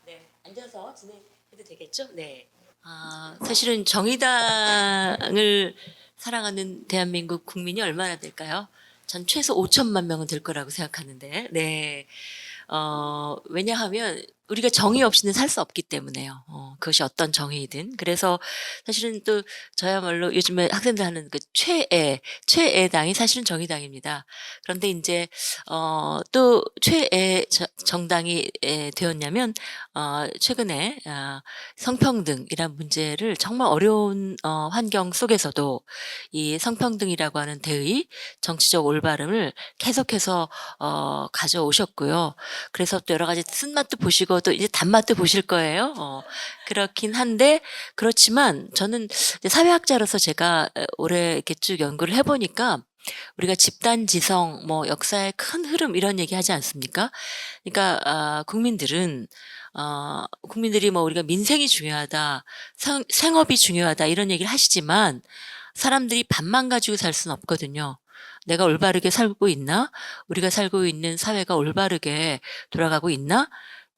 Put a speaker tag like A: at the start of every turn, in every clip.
A: 네, 앉아서 진행해도 되겠죠? 네. 사실은 정의당을 사랑하는 대한민국 국민이 얼마나 될까요? 전 최소 5천만 명은 될 거라고 생각하는데, 네. 왜냐하면 우리가 정의 없이는 살 수 없기 때문에요. 그것이 어떤 정의이든. 그래서 사실은 또 저야말로 요즘에 학생들 하는 그 최애 당이 사실은 정의당입니다. 그런데 이제 또 최애 정당이 되었냐면 최근에 성평등이란 문제를 정말 어려운 환경 속에서도 이 성평등이라고 하는 대의, 정치적 올바름을 계속해서 가져오셨고요. 그래서 또 여러 가지 쓴맛도 보시고 또 이제 단맛도 보실 거예요. 그렇긴 한데 그렇지만 저는 이제 사회학자로서 제가 올해 이렇게 쭉 연구를 해보니까 우리가 집단 지성, 뭐 역사의 큰 흐름 이런 얘기 하지 않습니까? 그러니까 국민들이 뭐 우리가 민생이 중요하다, 생업이 중요하다 이런 얘기를 하시지만 사람들이 밥만 가지고 살 수는 없거든요. 내가 올바르게 살고 있나? 우리가 살고 있는 사회가 올바르게 돌아가고 있나?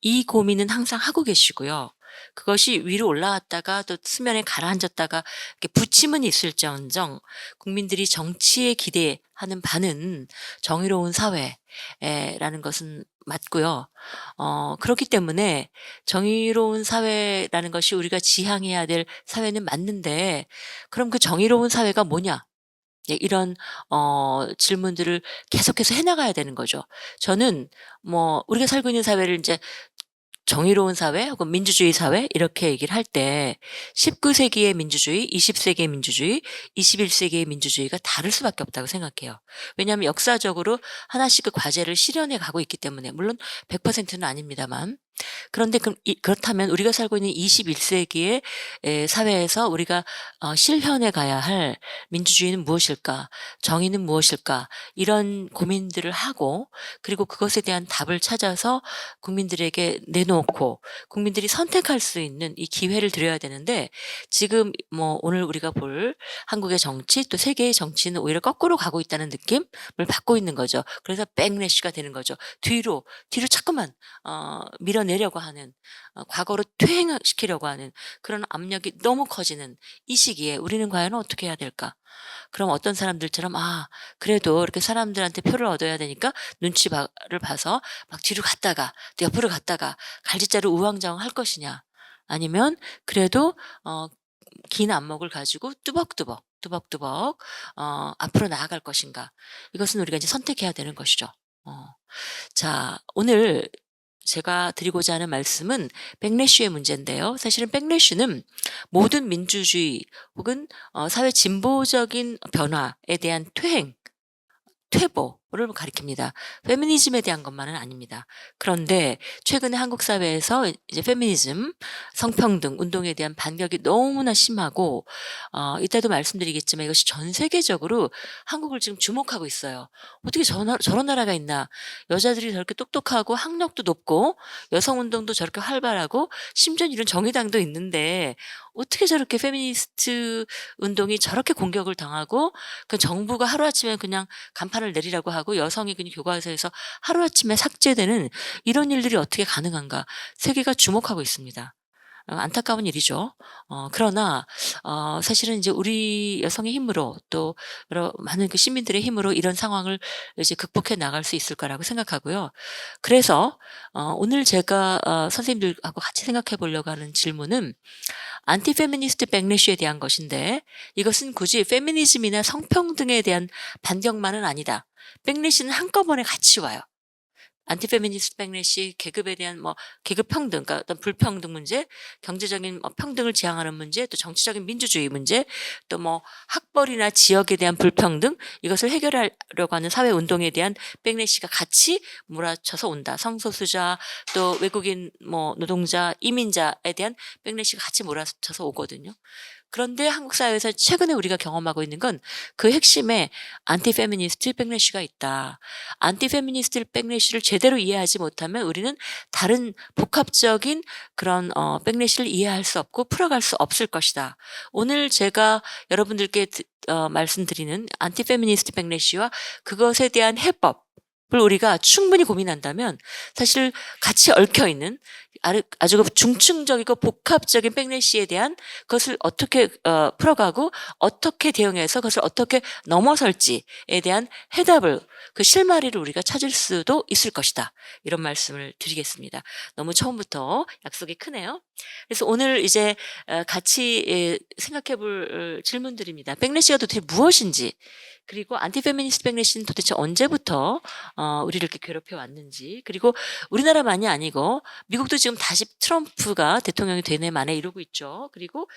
A: 이 고민은 항상 하고 계시고요. 그것이 위로 올라왔다가 또 수면에 가라앉았다가 이렇게 부침은 있을지언정 국민들이 정치에 기대하는 바는 정의로운 사회라는 것은 맞고요. 그렇기 때문에 정의로운 사회라는 것이 우리가 지향해야 될 사회는 맞는데 그럼 그 정의로운 사회가 뭐냐? 예, 이런 질문들을 계속해서 해 나가야 되는 거죠. 저는 뭐 우리가 살고 있는 사회를 인제 정의로운 사회 혹은 민주주의 사회 이렇게 얘기를 할 때 19세기의 민주주의, 20세기의 민주주의, 21세기의 민주주의가 다를 수밖에 없다고 생각해요. 왜냐하면 역사적으로 하나씩 그 과제를 실현해 가고 있기 때문에 물론 100%는 아닙니다만. 그런데 그렇다면 우리가 살고 있는 21세기의 사회에서 우리가 실현해 가야 할 민주주의는 무엇일까? 정의는 무엇일까? 이런 고민들을 하고 그리고 그것에 대한 답을 찾아서 국민들에게 내놓고 국민들이 선택할 수 있는 이 기회를 드려야 되는데 지금 뭐 오늘 우리가 볼 한국의 정치 또 세계의 정치는 오히려 거꾸로 가고 있다는 느낌을 받고 있는 거죠. 그래서 백래시가 되는 거죠. 뒤로 자꾸만 밀어내려고 하는 과거로 퇴행시키려고 하는 그런 압력이 너무 커지는 이 시기에 우리는 과연 어떻게 해야 될까? 그럼 어떤 사람들처럼 그래도 이렇게 사람들한테 표를 얻어야 되니까 눈치를 봐서 막 뒤로 갔다가 또 옆으로 갔다가 갈짓자로 우왕좌왕 할 것이냐? 아니면 그래도 긴 안목을 가지고 뚜벅뚜벅 앞으로 나아갈 것인가? 이것은 우리가 이제 선택해야 되는 것이죠. 어. 자, 오늘 제가 드리고자 하는 말씀은 백래쉬의 문제인데요. 사실은 백래쉬는 모든 민주주의 혹은 사회 진보적인 변화에 대한 퇴보를 가리킵니다. 페미니즘에 대한 것만은 아닙니다. 그런데 최근에 한국 사회에서 이제 페미니즘, 성평등 운동에 대한 반격이 너무나 심하고 이따도 말씀드리겠지만 이것이 전 세계적으로 한국을 지금 주목하고 있어요. 어떻게 저런 나라가 있나? 여자들이 저렇게 똑똑하고 학력도 높고 여성 운동도 저렇게 활발하고 심지어 이런 정의당도 있는데 어떻게 저렇게 페미니스트 운동이 저렇게 공격을 당하고 그 정부가 하루아침에 그냥 간판을 내리라고 하고 여성이 그냥 교과서에서 하루아침에 삭제되는 이런 일들이 어떻게 가능한가 세계가 주목하고 있습니다. 안타까운 일이죠. 그러나 사실은 이제 우리 여성의 힘으로 또 여러 많은 그 시민들의 힘으로 이런 상황을 이제 극복해 나갈 수 있을 거라고 생각하고요. 그래서 오늘 제가 선생님들하고 같이 생각해 보려고 하는 질문은 안티 페미니스트 백래쉬에 대한 것인데 이것은 굳이 페미니즘이나 성평등에 대한 반격만은 아니다. 백래쉬는 한꺼번에 같이 와요. 안티 페미니스트 백래시 계급에 대한 뭐 계급 평등 그러니까 어떤 불평등 문제, 경제적인 평등을 지향하는 문제, 또 정치적인 민주주의 문제, 또 뭐 학벌이나 지역에 대한 불평등 이것을 해결하려고 하는 사회 운동에 대한 백래시가 같이 몰아쳐서 온다. 성소수자 또 외국인 뭐 노동자, 이민자에 대한 백래시가 같이 몰아쳐서 오거든요. 그런데 한국 사회에서 최근에 우리가 경험하고 있는 건 그 핵심에 안티 페미니스트 백래시가 있다. 안티 페미니스트 백래시를 제대로 이해하지 못하면 우리는 다른 복합적인 그런 백래시를 이해할 수 없고 풀어갈 수 없을 것이다. 오늘 제가 여러분들께 말씀드리는 안티 페미니스트 백래시와 그것에 대한 해법 우리가 충분히 고민한다면 사실 같이 얽혀 있는 아주 중층적이고 복합적인 백래시에 대한 그것을 어떻게 풀어가고 어떻게 대응해서 그것을 어떻게 넘어설지에 대한 해답을 그 실마리를 우리가 찾을 수도 있을 것이다. 이런 말씀을 드리겠습니다. 너무 처음부터 약속이 크네요. 그래서 오늘 이제 같이 생각해 볼 질문들입니다. 백래시가 도대체 무엇인지, 그리고 안티페미니스트 백래시는 도대체 언제부터 우리를 이렇게 괴롭혀 왔는지, 그리고 우리나라만이 아니고 미국도 지금 다시 트럼프가 대통령이 되네 만에 이러고 있죠. 그리고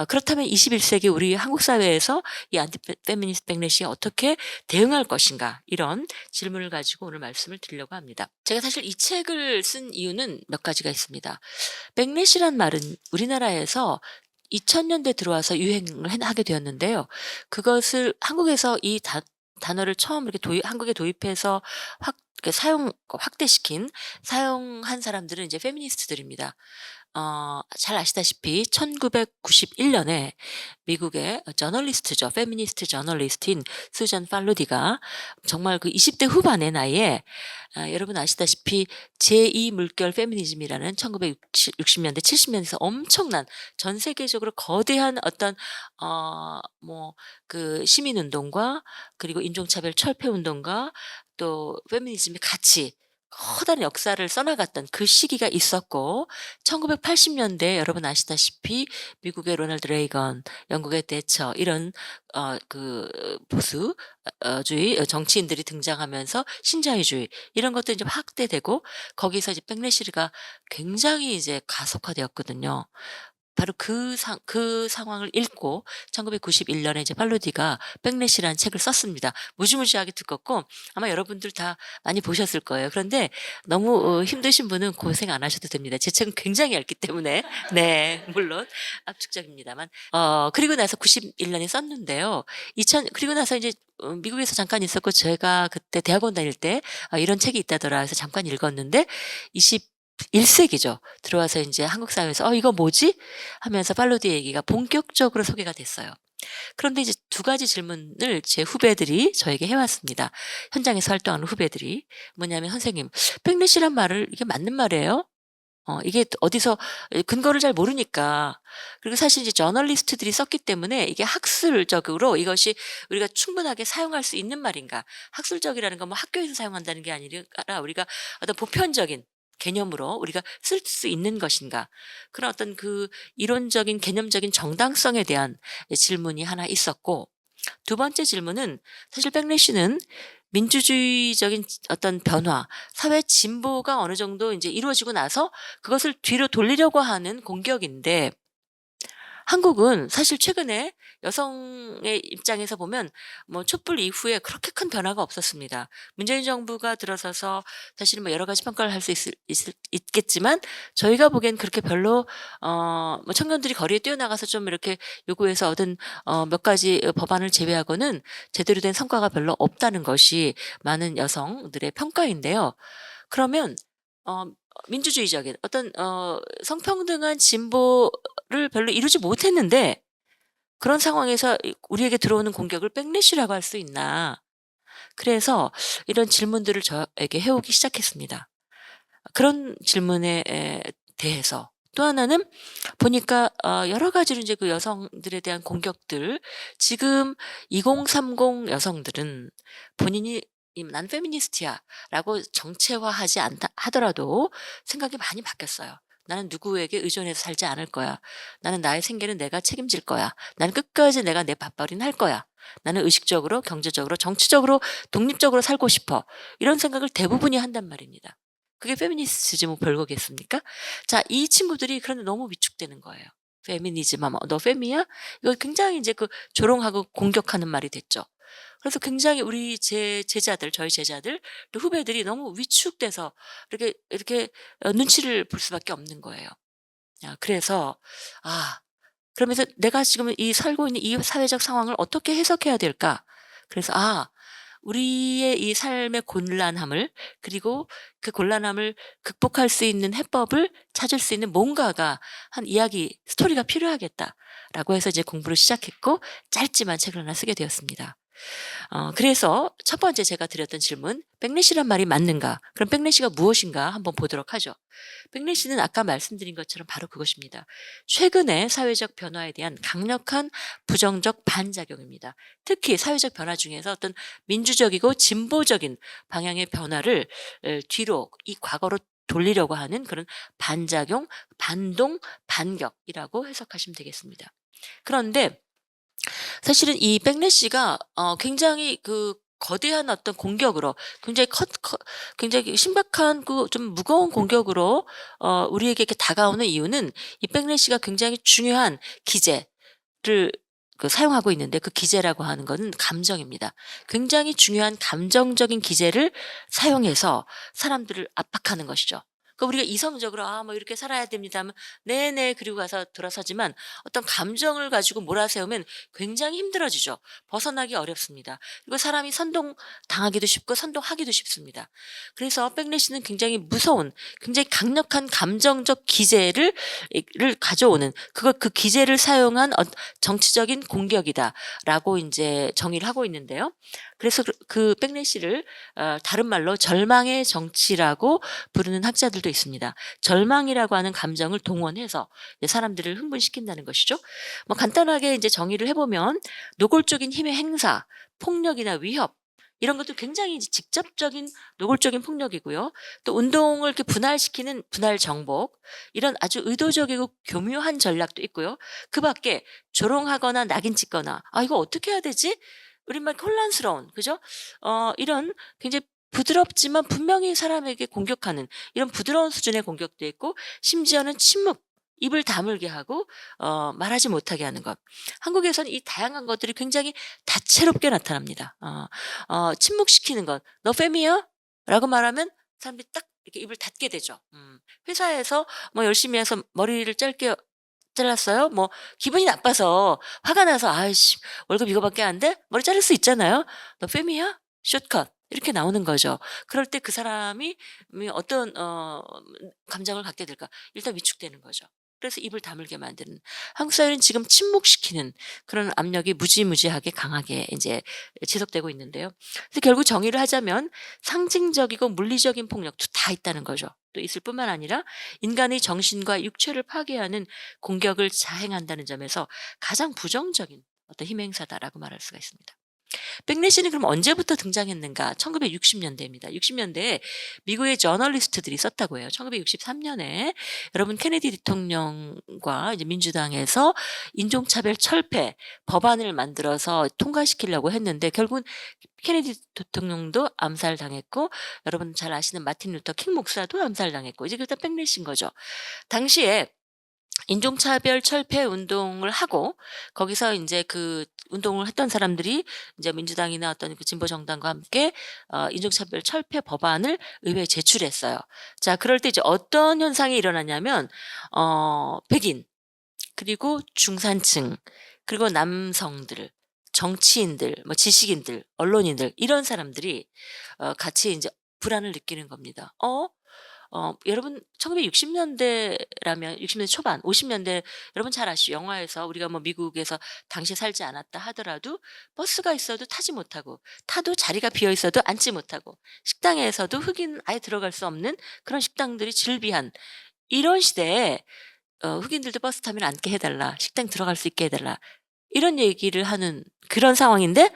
A: 그렇다면 21세기 우리 한국 사회에서 이 안티페미니스트 백래시에 어떻게 대응할 것인가, 이런 질문을 가지고 오늘 말씀을 드리려고 합니다. 제가 사실 이 책을 쓴 이유는 몇 가지가 있습니다. 백래시란 말은 우리나라에서 2000년대 들어와서 유행을 하게 되었는데요. 그것을 한국에서 이 단어를 처음 이렇게 한국에 도입해서 확대시킨, 사용한 사람들은 이제 페미니스트들입니다. 잘 아시다시피 1991년에 미국의 저널리스트죠. 페미니스트 저널리스트인 수잔 팔로디가 정말 그 20대 후반의 나이에 여러분 아시다시피 제2 물결 페미니즘이라는 1960년대 70년대에서 엄청난 전 세계적으로 거대한 어떤 그 시민 운동과 그리고 인종차별 철폐 운동과 또 페미니즘이 같이 커다란 역사를 써나갔던 그 시기가 있었고, 1980년대 여러분 아시다시피 미국의 로널드 레이건, 영국의 대처, 이런 보수주의 정치인들이 등장하면서 신자유주의 이런 것도 이제 확대되고, 거기서 이제 백래시가 굉장히 이제 가속화되었거든요. 바로 그 상황을 읽고 1991년에 이제 팔로디가 백래시라는 책을 썼습니다. 무지무지하게 두껍고 아마 여러분들 다 많이 보셨을 거예요. 그런데 너무 힘드신 분은 고생 안 하셔도 됩니다. 제 책은 굉장히 얇기 때문에. 네, 물론 압축적입니다만. 그리고 나서 91년에 썼는데요. 그리고 나서 이제 미국에서 잠깐 있었고, 제가 그때 대학원 다닐 때 이런 책이 있다더라 해서 잠깐 읽었는데, 21세기죠. 들어와서 이제 한국 사회에서 이거 뭐지? 하면서 팔로디 얘기가 본격적으로 소개가 됐어요. 그런데 이제 두 가지 질문을 제 후배들이 저에게 해왔습니다. 현장에서 활동하는 후배들이. 뭐냐면, 선생님, 백래시란 말을 이게 맞는 말이에요? 이게 어디서 근거를 잘 모르니까. 그리고 사실 이제 저널리스트들이 썼기 때문에 이게 학술적으로 이것이 우리가 충분하게 사용할 수 있는 말인가. 학술적이라는 건 뭐 학교에서 사용한다는 게 아니라 우리가 어떤 보편적인 개념으로 우리가 쓸 수 있는 것인가. 그런 어떤 그 이론적인 개념적인 정당성에 대한 질문이 하나 있었고, 두 번째 질문은 사실 백래시는 민주주의적인 어떤 변화, 사회 진보가 어느 정도 이제 이루어지고 나서 그것을 뒤로 돌리려고 하는 공격인데, 한국은 사실 최근에 여성의 입장에서 보면 뭐 촛불 이후에 그렇게 큰 변화가 없었습니다. 문재인 정부가 들어서서 사실은 뭐 여러 가지 평가를 할 수 있겠지만, 저희가 보기엔 그렇게 별로 뭐 청년들이 거리에 뛰어나가서 좀 이렇게 요구해서 얻은 몇 가지 법안을 제외하고는 제대로 된 성과가 별로 없다는 것이 많은 여성들의 평가인데요. 그러면 어 민주주의적인 어떤 성평등한 진보를 별로 이루지 못했는데, 그런 상황에서 우리에게 들어오는 공격을 백래시라고 할 수 있나. 그래서 이런 질문들을 저에게 해오기 시작했습니다. 그런 질문에 대해서 또 하나는 보니까 여러 가지로 이제 그 여성들에 대한 공격들, 지금 2030 여성들은 본인이 "난 페미니스트야."라고 정체화하지 않다 하더라도 생각이 많이 바뀌었어요. "나는 누구에게 의존해서 살지 않을 거야. 나는 나의 생계는 내가 책임질 거야. 나는 끝까지 내가 내 밥벌이는 할 거야. 나는 의식적으로, 경제적으로, 정치적으로 독립적으로 살고 싶어." 이런 생각을 대부분이 한단 말입니다. 그게 페미니스트지 뭐 별거겠습니까? 자, 이 친구들이 그런데 너무 위축되는 거예요. "페미니즘 하면 너 페미야?" 이거 굉장히 이제 그 조롱하고 공격하는 말이 됐죠. 그래서 굉장히 저희 제자들 또 후배들이 너무 위축돼서 이렇게 눈치를 볼 수밖에 없는 거예요. 그래서 그러면서 '내가 지금 이 살고 있는 이 사회적 상황을 어떻게 해석해야 될까?' 그래서 우리의 이 삶의 곤란함을, 그리고 그 곤란함을 극복할 수 있는 해법을 찾을 수 있는 뭔가가, 한 스토리가 필요하겠다라고 해서 이제 공부를 시작했고, 짧지만 책을 하나 쓰게 되었습니다. 그래서 첫 번째 제가 드렸던 질문, 백래시란 말이 맞는가? 그럼 백래시가 무엇인가 한번 보도록 하죠. 백래시는 아까 말씀드린 것처럼 바로 그것입니다. 최근의 사회적 변화에 대한 강력한 부정적 반작용입니다. 특히 사회적 변화 중에서 어떤 민주적이고 진보적인 방향의 변화를 뒤로 이 과거로 돌리려고 하는 그런 반작용, 반동, 반격이라고 해석하시면 되겠습니다. 그런데 사실은 이 백래시가 굉장히 그 거대한 어떤 공격으로 굉장히 신박한 그 좀 무거운 공격으로 우리에게 이렇게 다가오는 이유는 이 백래시가 굉장히 중요한 기제를 사용하고 있는데, 그 기제라고 하는 거는 감정입니다. 굉장히 중요한 감정적인 기제를 사용해서 사람들을 압박하는 것이죠. 그러니까 우리가 이성적으로 뭐 이렇게 살아야 됩니다 하면 네네 그리고 가서 돌아서지만, 어떤 감정을 가지고 몰아세우면 굉장히 힘들어지죠. 벗어나기 어렵습니다. 그리고 사람이 선동당하기도 쉽고 선동하기도 쉽습니다. 그래서 백래시는 굉장히 무서운, 굉장히 강력한 감정적 기제를 가져오는, 그 기제를 사용한 정치적인 공격이다라고 이제 정의를 하고 있는데요. 그래서 그 백래시를 다른 말로 절망의 정치라고 부르는 학자들도 있습니다. 절망이라고 하는 감정을 동원해서 이제 사람들을 흥분시킨다는 것이죠. 뭐 간단하게 이제 정의를 해보면, 노골적인 힘의 행사, 폭력이나 위협, 이런 것도 굉장히 이제 직접적인 노골적인 폭력이고요. 또 운동을 이렇게 분할시키는 분할 정복, 이런 아주 의도적이고 교묘한 전략도 있고요. 그 밖에 조롱하거나 낙인 찍거나, 이거 어떻게 해야 되지? 우리말 혼란스러운, 그죠? 이런 굉장히 부드럽지만 분명히 사람에게 공격하는 이런 부드러운 수준의 공격도 있고, 심지어는 침묵, 입을 다물게 하고 말하지 못하게 하는 것. 한국에서는 이 다양한 것들이 굉장히 다채롭게 나타납니다. 침묵시키는 것. "너 fem이야?" 라고 말하면 사람들이 딱 이렇게 입을 닫게 되죠. 회사에서 뭐 열심히 해서 머리를 짧게 잘랐어요. 뭐 기분이 나빠서 화가 나서 "아이씨 월급 이거밖에 안 돼?" 머리 자를 수 있잖아요. "너 fem이야? 숏컷." 이렇게 나오는 거죠. 그럴 때 그 사람이 어떤 감정을 갖게 될까? 일단 위축되는 거죠. 그래서 입을 다물게 만드는, 한국 사회는 지금 침묵시키는 그런 압력이 무지무지하게 강하게 인제 지속되고 있는데요. 그래서 결국 정의를 하자면 상징적이고 물리적인 폭력도 다 있다는 거죠. 또 있을 뿐만 아니라 인간의 정신과 육체를 파괴하는 공격을 자행한다는 점에서 가장 부정적인 어떤 힘의 행사다라고 말할 수가 있습니다. 백래시는 그럼 언제부터 등장했는가? 1960년대입니다. 60년대에 미국의 저널리스트들이 썼다고 해요. 1963년에 여러분 케네디 대통령과 이제 민주당에서 인종차별 철폐 법안을 만들어서 통과시키려고 했는데, 결국은 케네디 대통령도 암살당했고, 여러분 잘 아시는 마틴 루터 킹 목사도 암살당했고, 이제 그다 백래시인 거죠. 당시에 인종차별 철폐 운동을 하고, 거기서 인제 그 운동을 했던 사람들이 이제 민주당이나 어떤 그 진보 정당과 함께 인종차별 철폐 법안을 의회에 제출했어요. 자, 그럴 때 이제 어떤 현상이 일어나냐면, 백인, 그리고 중산층, 그리고 남성들, 정치인들, 뭐 지식인들, 언론인들, 이런 사람들이 같이 인제 불안을 느끼는 겁니다. 여러분 1960년대라면 60년대 초반, 50년대, 여러분 잘 아시죠? 영화에서 우리가 뭐 미국에서 당시에 살지 않았다 하더라도 버스가 있어도 타지 못하고, 타도 자리가 비어 있어도 앉지 못하고, 식당에서도 흑인 아예 들어갈 수 없는 그런 식당들이 즐비한 이런 시대에 "흑인들도 버스 타면 앉게 해 달라. 식당 들어갈 수 있게 해 달라." 이런 얘기를 하는 그런 상황인데,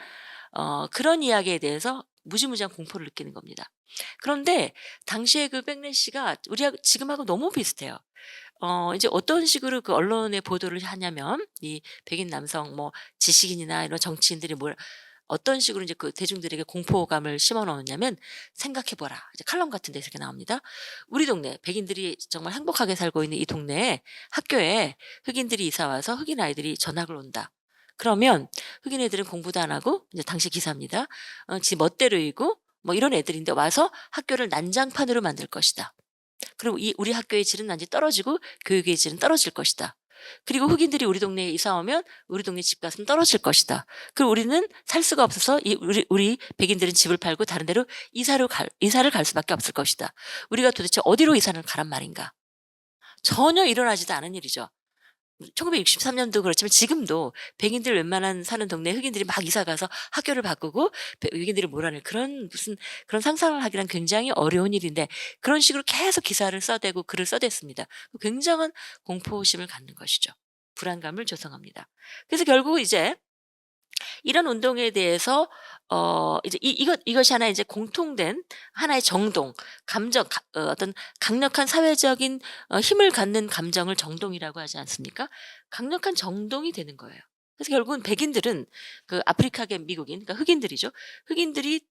A: 그런 이야기에 대해서 무지무지한 공포를 느끼는 겁니다. 그런데 당시에 그 백래시가 우리하고 지금하고 너무 비슷해요. 이제 어떤 식으로 그 언론에 보도를 하냐면, 이 백인 남성 뭐 지식인이나 이런 정치인들이 뭘 어떤 식으로 이제 그 대중들에게 공포감을 심어 넣었냐면, "생각해 보라." 이제 칼럼 같은 데서 이렇게 나옵니다. "우리 동네 백인들이 정말 행복하게 살고 있는 이 동네에, 학교에 흑인들이 이사 와서 흑인 아이들이 전학을 온다. 그러면 흑인 애들은 공부도 안 하고", 이제 당시 기사입니다. "지 멋대로 이고 뭐 이런 애들인데 와서 학교를 난장판으로 만들 것이다. 그리고 이 우리 학교의 질은 난지 떨어지고 교육의 질은 떨어질 것이다. 그리고 흑인들이 우리 동네에 이사 오면 우리 동네 집값은 떨어질 것이다. 그리고 우리는 살 수가 없어서 이 우리 백인들은 집을 팔고 다른 데로 이사를 갈 수밖에 없을 것이다. 우리가 도대체 어디로 이사를 가란 말인가?" 전혀 일어나지도 않은 일이죠. 1963년도 그렇지만 지금도 백인들 웬만한 사는 동네 흑인들이 막 이사 가서 학교를 바꾸고 백인들을 몰아낼 그런 무슨 그런 상상을 하기란 굉장히 어려운 일인데 그런 식으로 계속 기사를 써대고 글을 써댔습니다. 굉장한 공포심을 갖는 것이죠. 불안감을 조성합니다. 그래서 결국 이제 이런 운동에 대해서 이제 이것이 하나의 이제 공통된 하나의 정동, 감정, 어떤 강력한 사회적인 힘을 갖는 감정을 정동이라고 하지 않습니까? 강력한 정동이 되는 거예요. 그래서 결국은 백인들은 그 아프리카계 미국인, 그러니까 흑인들이죠. 흑인들이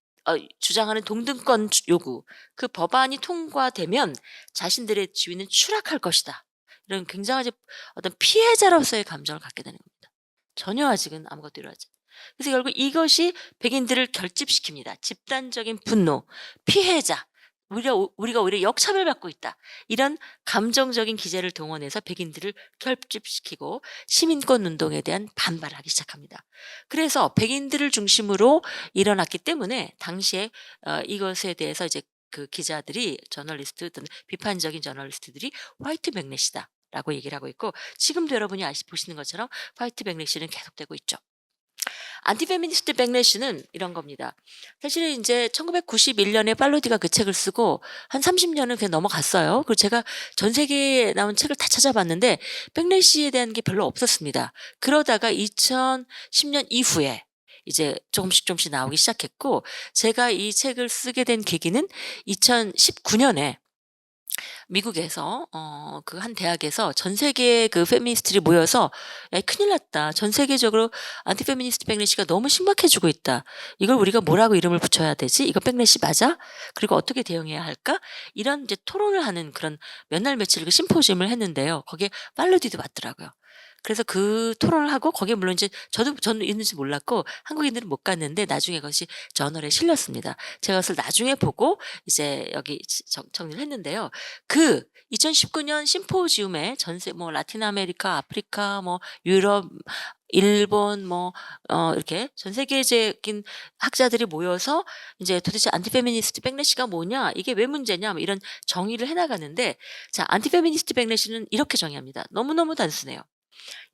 A: 주장하는 동등권 요구, 그 법안이 통과되면 자신들의 지위는 추락할 것이다. 이런 굉장히 어떤 피해자로서의 감정을 갖게 되는 겁니다. 전혀 아직은 아무것도 이루어지지 그래서 결국 이것이 백인들을 결집시킵니다. 집단적인 분노, 피해자, 우리가 오히려 역차별받고 있다. 이런 감정적인 기제를 동원해서 백인들을 결집시키고 시민권 운동에 대한 반발을 하기 시작합니다. 그래서 백인들을 중심으로 일어났기 때문에 당시에 이것에 대해서 이제 그 기자들이 저널리스트 또는 비판적인 저널리스트들이 화이트 백래시다. 라고 얘기를 하고 있고 지금도 여러분이 보시는 것처럼 화이트 백래시는 계속되고 있죠. 안티페미니스트 백래시는 이런 겁니다. 사실은 이제 1991년에 팔로디가 그 책을 쓰고 한 30년은 그냥 넘어갔어요. 그리고 제가 전 세계에 나온 책을 다 찾아봤는데 백래시에 대한 게 별로 없었습니다. 그러다가 2010년 이후에 이제 조금씩 나오기 시작했고 제가 이 책을 쓰게 된 계기는 2019년에 미국에서 그 한 대학에서 전 세계의 그 페미니스트들이 모여서 "야 큰일 났다. 전 세계적으로 안티 페미니스트 백래시가 너무 심각해지고 있다. 이걸 우리가 뭐라고 이름을 붙여야 되지? 이거 백래시 맞아? 그리고 어떻게 대응해야 할까?" 이런 이제 토론을 하는 그런 몇 날 며칠 그 심포지엄을 했는데요. 거기에 팔로디도 왔더라고요. 그래서 그 토론을 하고 거기에 물론 이제 저는 있는지 몰랐고 한국인들은 못 갔는데 나중에 그것이 저널에 실렸습니다. 제가 그것을 나중에 보고 이제 여기 정리를 했는데요. 그 2019년 심포지움에 전세 뭐 라틴 아메리카, 아프리카, 뭐 유럽, 일본 뭐 이렇게 전 세계적인 학자들이 모여서 이제 도대체 안티 페미니스트 백래시가 뭐냐? 이게 왜 문제냐? 뭐 이런 정의를 해 나가는데 자, 안티 페미니스트 백래시는 이렇게 정의합니다. 너무너무 단순해요.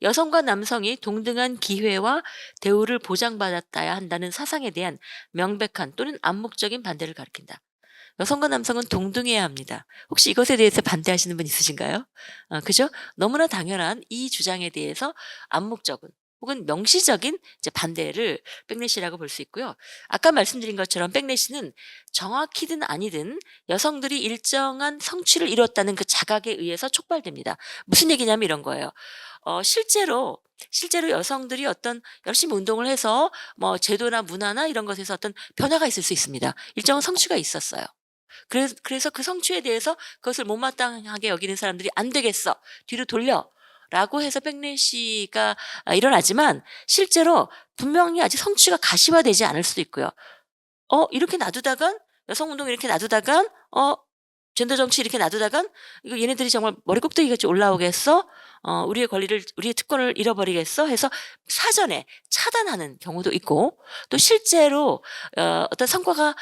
A: 여성과 남성이 동등한 기회와 대우를 보장받아야 한다는 사상에 대한 명백한 또는 암묵적인 반대를 가리킨다. 여성과 남성은 동등해야 합니다. 혹시 이것에 대해서 반대하시는 분 있으신가요? 그죠? 너무나 당연한 이 주장에 대해서 암묵적인 혹은 명시적인 이제 반대를 백래시라고 볼 수 있고요. 아까 말씀드린 것처럼 백래시는 정확히든 아니든 여성들이 일정한 성취를 이뤘다는 그 자각에 의해서 촉발됩니다. 무슨 얘기냐면 이런 거예요. 실제로 여성들이 어떤 열심히 운동을 해서 뭐 제도나 문화나 이런 것에서 어떤 변화가 있을 수 있습니다. 일정한 성취가 있었어요. 그래서 그 성취에 대해서 그것을 못마땅하게 여기는 사람들이 "안 되겠어. 뒤로 돌려." 라고 해서 백래시가 일어나지만 실제로 분명히 아직 성취가 가시화되지 않을 수도 있고요. 이렇게 놔두다간 여성 운동 이렇게 놔두다간 젠더 정치 이렇게 놔두다간 '이거 얘네들이 정말 머리 꼭대기같이 올라오겠어? 우리의 권리를 우리의 특권을 잃어버리겠어?' 해서 사전에 차단하는 경우도 있고 또 실제로 어떤 성과가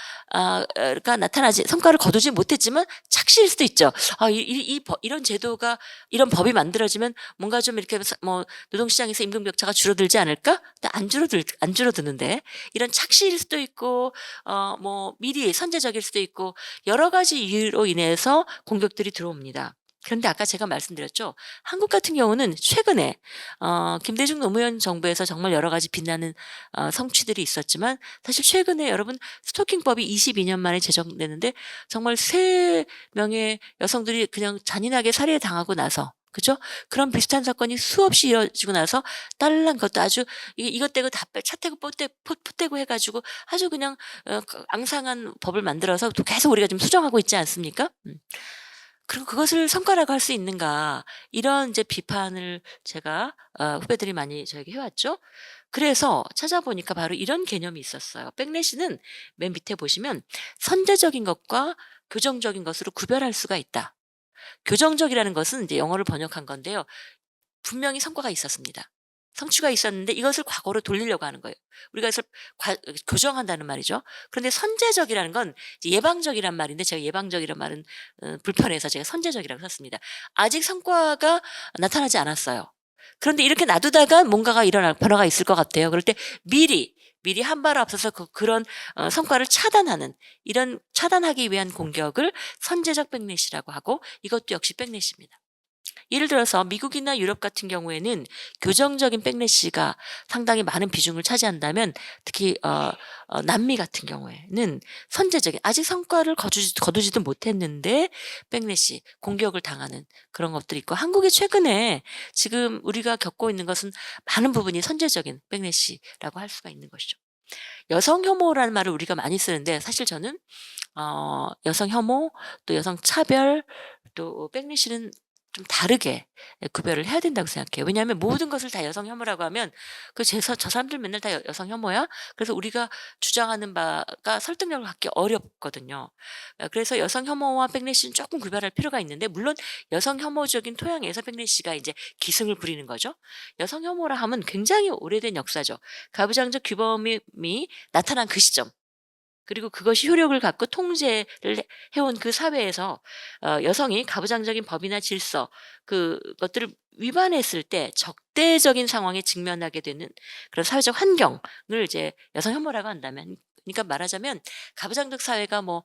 A: 가 나타나지 성과를 거두지 못했지만 착시일 수도 있죠. '아 이런 제도가 이런 법이 만들어지면 뭔가 좀 이렇게 뭐 노동시장에서 임금 격차가 줄어들지 않을까?' 근데 안 줄어드는데 이런 착시일 수도 있고 뭐 미리 선제적일 수도 있고 여러 가지 이유로 인해서 공격들이 들어옵니다. 그런데 아까 제가 말씀드렸죠. 한국 같은 경우는 최근에 김대중 노무현 정부에서 정말 여러 가지 빛나는 성취들이 있었지만 사실 최근에 여러분 스토킹법이 22년 만에 제정됐는데 정말 3명의 여성들이 그냥 잔인하게 살해당하고 나서 그죠? 그런 비슷한 사건이 수없이 이어지고 나서 딸랑 것도 아주 이것 떼고 다 차 떼고 포 떼고 해 가지고 아주 그냥 앙상한 법을 만들어서 또 계속 우리가 지금 수정하고 있지 않습니까? 그리고 그것을 성과라고 할 수 있는가 이런 이제 비판을 제가 후배들이 많이 저에게 해 왔죠. 그래서 찾아보니까 바로 이런 개념이 있었어요. 백래시는 맨 밑에 보시면 선제적인 것과 교정적인 것으로 구별할 수가 있다. 교정적이라는 것은 이제 영어를 번역한 건데요. 분명히 성과가 있었습니다. 성취가 있었는데 이것을 과거로 돌리려고 하는 거예요. 우리가 그래서 교정한다는 말이죠. 그런데 선제적이라는 건 이제 예방적이란 말인데 제가 예방적이란 말은 불편해서 제가 선제적이라고 썼습니다. 아직 성과가 나타나지 않았어요. 그런데 이렇게 놔두다가 뭔가가 일어날 변화가 있을 것 같아요. 그럴 때 미리 한 발 앞서서 그런 성과를 차단하는, 이런 차단하기 위한 공격을 선제적 백내시라고 하고, 이것도 역시 백내시입니다. 예를 들어서 미국이나 유럽 같은 경우에는 교정적인 백래시가 상당히 많은 비중을 차지한다면, 특히 남미 같은 경우에는 선제적인, 아직 성과를 거두지도 못했는데 백래시 공격을 당하는 그런 것들이 있고, 한국에 최근에 지금 우리가 겪고 있는 것은 많은 부분이 선제적인 백래시라고 할 수가 있는 것이죠. 여성 혐오라는 말을 우리가 많이 쓰는데, 사실 저는 여성 혐오, 또 여성 차별, 또 백래시는 좀 다르게 구별을 해야 된다고 생각해요. 왜냐하면 모든 것을 다 여성 혐오라고 하면 저 사람들 맨날 다 여성 혐오야? 그래서 우리가 주장하는 바가 설득력을 갖기 어렵거든요. 그래서 여성 혐오와 백래시는 조금 구별할 필요가 있는데, 물론 여성 혐오적인 토양에서 백래시가 이제 기승을 부리는 거죠. 여성 혐오라 하면 굉장히 오래된 역사죠. 가부장적 규범이 나타난 그 시점, 그리고 그것이 효력을 갖고 통제를 해온 그 사회에서 여성이 가부장적인 법이나 질서, 그것들을 위반했을 때 적대적인 상황에 직면하게 되는 그런 사회적 환경을 이제 여성 혐오라고 한다면, 그러니까 말하자면 가부장적 사회가 뭐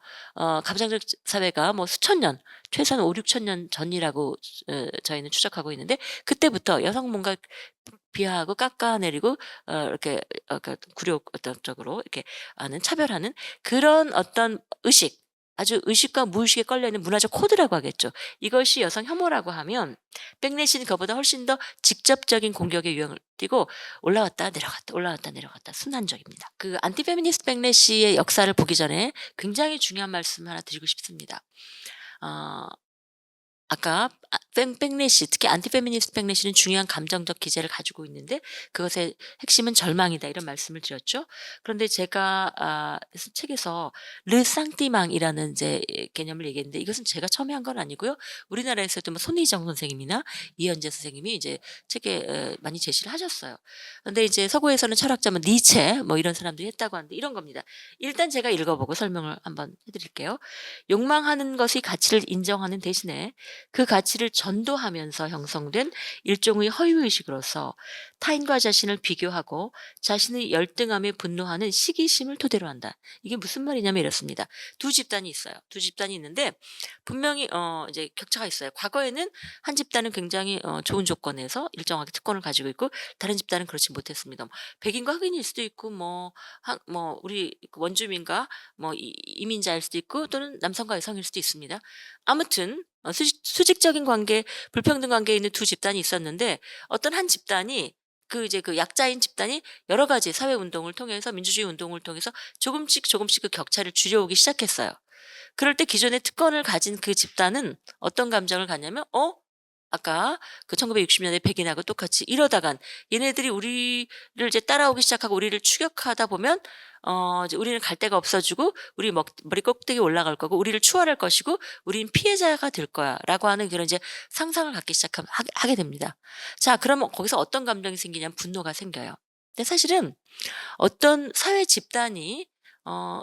A: 수천 년, 최소한 5-6천 년 전이라고 저희는 추적하고 있는데, 그때부터 여성 뭔가 비하하고 깎아내리고 이렇게 굴욕적으로 이렇게 하는, 차별하는 그런 어떤 의식, 아주 의식과 무의식에 걸려 있는 문화적 코드라고 하겠죠. 이것이 여성 혐오라고 하면, 백내시는 그보다 훨씬 더 직접적인 공격의 유형을 띠고 올라왔다 내려갔다 올라왔다 내려갔다 순환적입니다. 그 안티페미니스트 백내시의 역사를 보기 전에 굉장히 중요한 말씀 하나 드리고 싶습니다. 어 아까 백래시, 특히 안티페미니스트 백래시는 중요한 감정적 기제를 가지고 있는데, 그것의 핵심은 절망이다, 이런 말씀을 드렸죠. 그런데 제가 책에서 르상띠망이라는 이제 개념을 얘기했는데, 이것은 제가 처음에 한 건 아니고요. 우리나라에서도 뭐 손희정 선생님이나 이현재 선생님이 이제 책에 많이 제시를 하셨어요. 그런데 이제 서구에서는 철학자면 니체 뭐 이런 사람들이 했다고 하는데, 이런 겁니다. 일단 제가 읽어보고 설명을 한번 해드릴게요. 욕망하는 것의 가치를 인정하는 대신에 그 가치를 전도하면서 형성된 일종의 허위의식으로서 타인과 자신을 비교하고 자신의 열등함에 분노하는 시기심을 토대로 한다. 이게 무슨 말이냐면 이렇습니다. 두 집단이 있어요. 두 집단이 있는데 분명히 이제 격차가 있어요. 과거에는 한 집단은 굉장히 좋은 조건에서 일정하게 특권을 가지고 있고, 다른 집단은 그렇지 못했습니다. 백인과 흑인일 수도 있고, 우리 원주민과 이민자일 수도 있고, 또는 남성과 여성일 수도 있습니다. 아무튼 수직적인 관계, 불평등 관계에 있는 두 집단이 있었는데, 어떤 한 집단이 그 약자인 집단이 여러 가지 사회 운동을 통해서, 민주주의 운동을 통해서 조금씩 그 격차를 줄여오기 시작했어요. 그럴 때 기존의 특권을 가진 그 집단은 어떤 감정을 갖냐면, 아까 그 1960년대 백인하고 똑같이 이러다간 얘네들이 우리를 이제 따라오기 시작하고 우리를 추격하다 보면 이제 우리는 갈 데가 없어지고 우리 머리 꼭대기 올라갈 거고 우리를 추월할 것이고 우리는 피해자가 될 거야라고 하는 그런 이제 상상을 갖기 하게 됩니다. 자, 그러면 거기서 어떤 감정이 생기냐면 분노가 생겨요. 근데 사실은 어떤 사회 집단이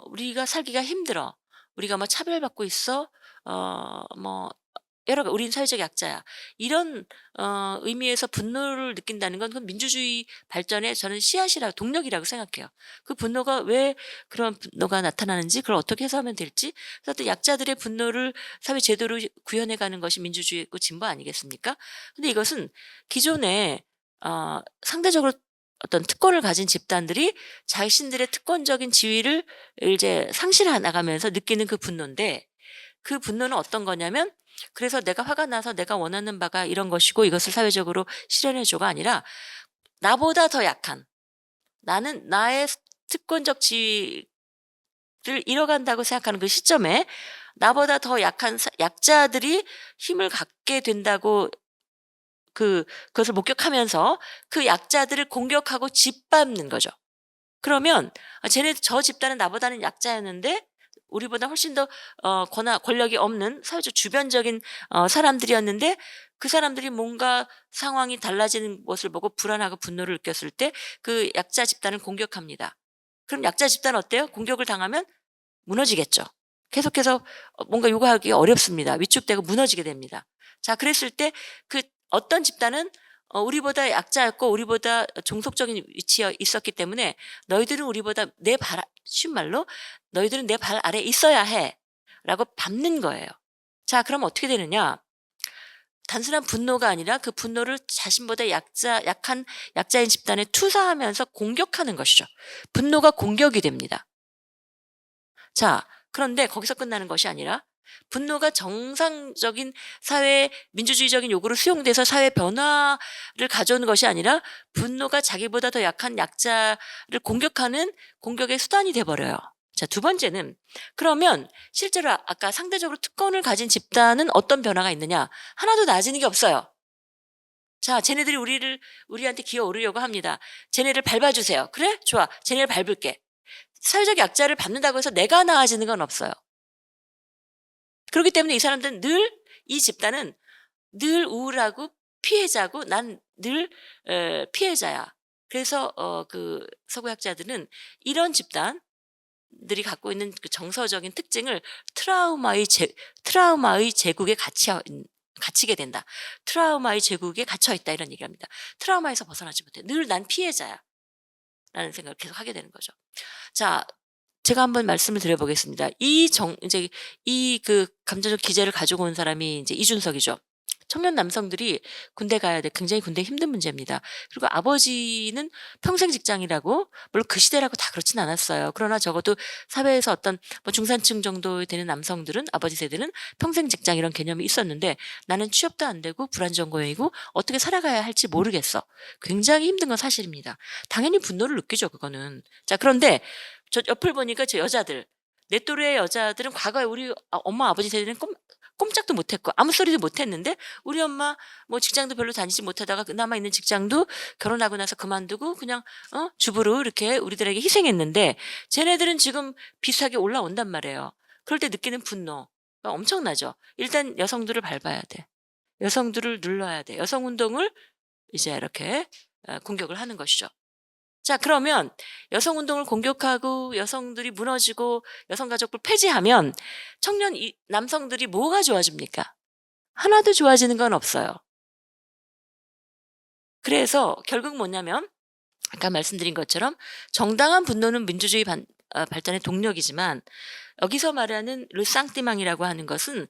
A: 우리가 살기가 힘들어, 우리가 뭐 차별받고 있어, 뭐 우린 사회적 약자야, 이런 의미에서 분노를 느낀다는 건, 그건 민주주의 발전의 저는 씨앗이라고, 동력이라고 생각해요. 그 분노가 왜 그런 분노가 나타나는지, 그걸 어떻게 해소하면 될지, 그래서 또 약자들의 분노를 사회 제도로 구현해 가는 것이 민주주의고 진보 아니겠습니까? 근데 이것은 기존에 상대적으로 어떤 특권을 가진 집단들이 자신들의 특권적인 지위를 이제 상실해 나가면서 느끼는 그 분노인데, 그 분노는 어떤 거냐면, 그래서 내가 화가 나서 내가 원하는 바가 이런 것이고 이것을 사회적으로 실현해 줘가 아니라, 나보다 더 약한, 나는 나의 특권적 지위를 잃어간다고 생각하는 그 시점에 나보다 더 약한 약자들이 힘을 갖게 된다고, 그것을 목격하면서 그 약자들을 공격하고 짓밟는 거죠. 그러면 저 집단은 나보다는 약자였는데 우리보다 훨씬 더 권력이 없는 사회적 주변적인 사람들이었는데, 그 사람들이 뭔가 상황이 달라지는 것을 보고 불안하고 분노를 느꼈을 때 그 약자 집단을 공격합니다. 그럼 약자 집단은 어때요? 공격을 당하면 무너지겠죠. 계속해서 뭔가 요구하기 어렵습니다. 위축되고 무너지게 됩니다. 자, 그랬을 때 그 어떤 집단은 우리보다 약자였고 우리보다 종속적인 위치에 있었기 때문에 너희들은 우리보다 쉬운 말로 "너희들은 내 발 아래에 있어야 해."라고 밟는 거예요. 자 그럼 어떻게 되느냐? 단순한 분노가 아니라 그 분노를 자신보다 약한 약자인 집단에 투사하면서 공격하는 것이죠. 분노가 공격이 됩니다. 자 그런데 거기서 끝나는 것이 아니라 분노가 정상적인 사회 민주주의적인 요구로 수용돼서 사회 변화를 가져오는 것이 아니라 분노가 자기보다 더 약한 약자를 공격하는 공격의 수단이 돼 버려요. 자 두 번째는 그러면 실제로 아까 상대적으로 특권을 가진 집단은 어떤 변화가 있느냐? 하나도 나아지는 게 없어요. 자 쟤네들이 우리한테 기어오르려고 합니다. "쟤네를 밟아 주세요." "그래? 좋아. 쟤네를 밟을게." 사회적 약자를 밟는다고 해서 내가 나아지는 건 없어요. 그렇기 때문에 이 사람들은 이 집단은 늘 우울하고 피해자고 난 늘 피해자야. 그래서 그 서구학자들은 이런 집단들이 갖고 있는 그 정서적인 특징을 트라우마의 제국에 갇히게 된다. "트라우마의 제국에 갇혀 있다." 이런 얘기합니다. 트라우마에서 벗어나지 못해. 늘 난 피해자야. 라는 생각을 계속 하게 되는 거죠. 자 제가 한번 말씀을 드려 보겠습니다. 이제 이 그 감정적 기제를 가지고 온 사람이 이제 이준석이죠. 청년 남성들이 군대 가야 돼. 굉장히 군대 힘든 문제입니다. 그리고 아버지는 평생 직장이라고 물론 그 시대라고 다 그렇진 않았어요. 그러나 적어도 사회에서 어떤 뭐 중산층 정도 되는 남성들은 아버지 세대는 평생 직장 이런 개념이 있었는데 나는 취업도 안 되고 불안정고이고 어떻게 살아가야 할지 모르겠어. 굉장히 힘든 건 사실입니다. 당연히 분노를 느끼죠, 그거는. 자, 그런데 저 옆을 보니까 저 여자들, 내 또래의 여자들은 과거에 우리 엄마 아버지 세대는 꼼짝도 못했고 아무 소리도 못했는데 우리 엄마 뭐 직장도 별로 다니지 못하다가 그 남아 있는 직장도 결혼하고 나서 그만두고 그냥 주부로 이렇게 우리들에게 희생했는데 쟤네들은 지금 비슷하게 올라온단 말이에요. 그럴 때 느끼는 분노가 엄청나죠. 일단 여성들을 밟아야 돼. 여성들을 눌러야 돼. 여성 운동을 이제 이렇게 공격을 하는 것이죠. 자 그러면 여성 운동을 공격하고 여성들이 무너지고 여성 가족부를 폐지하면 남성들이 뭐가 좋아집니까? 하나도 좋아지는 건 없어요. 그래서 결국 뭐냐면 아까 말씀드린 것처럼 정당한 분노는 민주주의 발전의 동력이지만 여기서 말하는 르상띠망이라고 하는 것은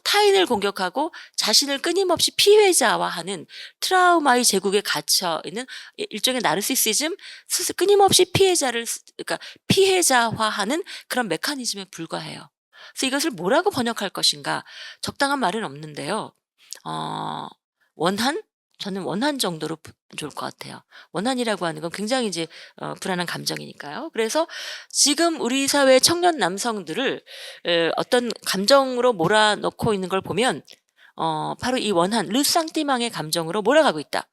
A: 타인을 공격하고 자신을 끊임없이 피해자화하는 트라우마의 제국에 갇혀 있는 일종의 나르시시즘, 끊임없이 그러니까 피해자화하는 그런 메커니즘에 불과해요. 그래서 이것을 뭐라고 번역할 것인가? 적당한 말은 없는데요. 원한? 저는 원한 정도로 좋을 것 같아요. 원한이라고 하는 건 굉장히 이제 불안한 감정이니까요. 그래서 지금 우리 사회 청년 남성들을 어떤 감정으로 몰아넣고 있는 걸 보면 바로 이 원한 르상띠망의 감정으로 몰아가고 있다.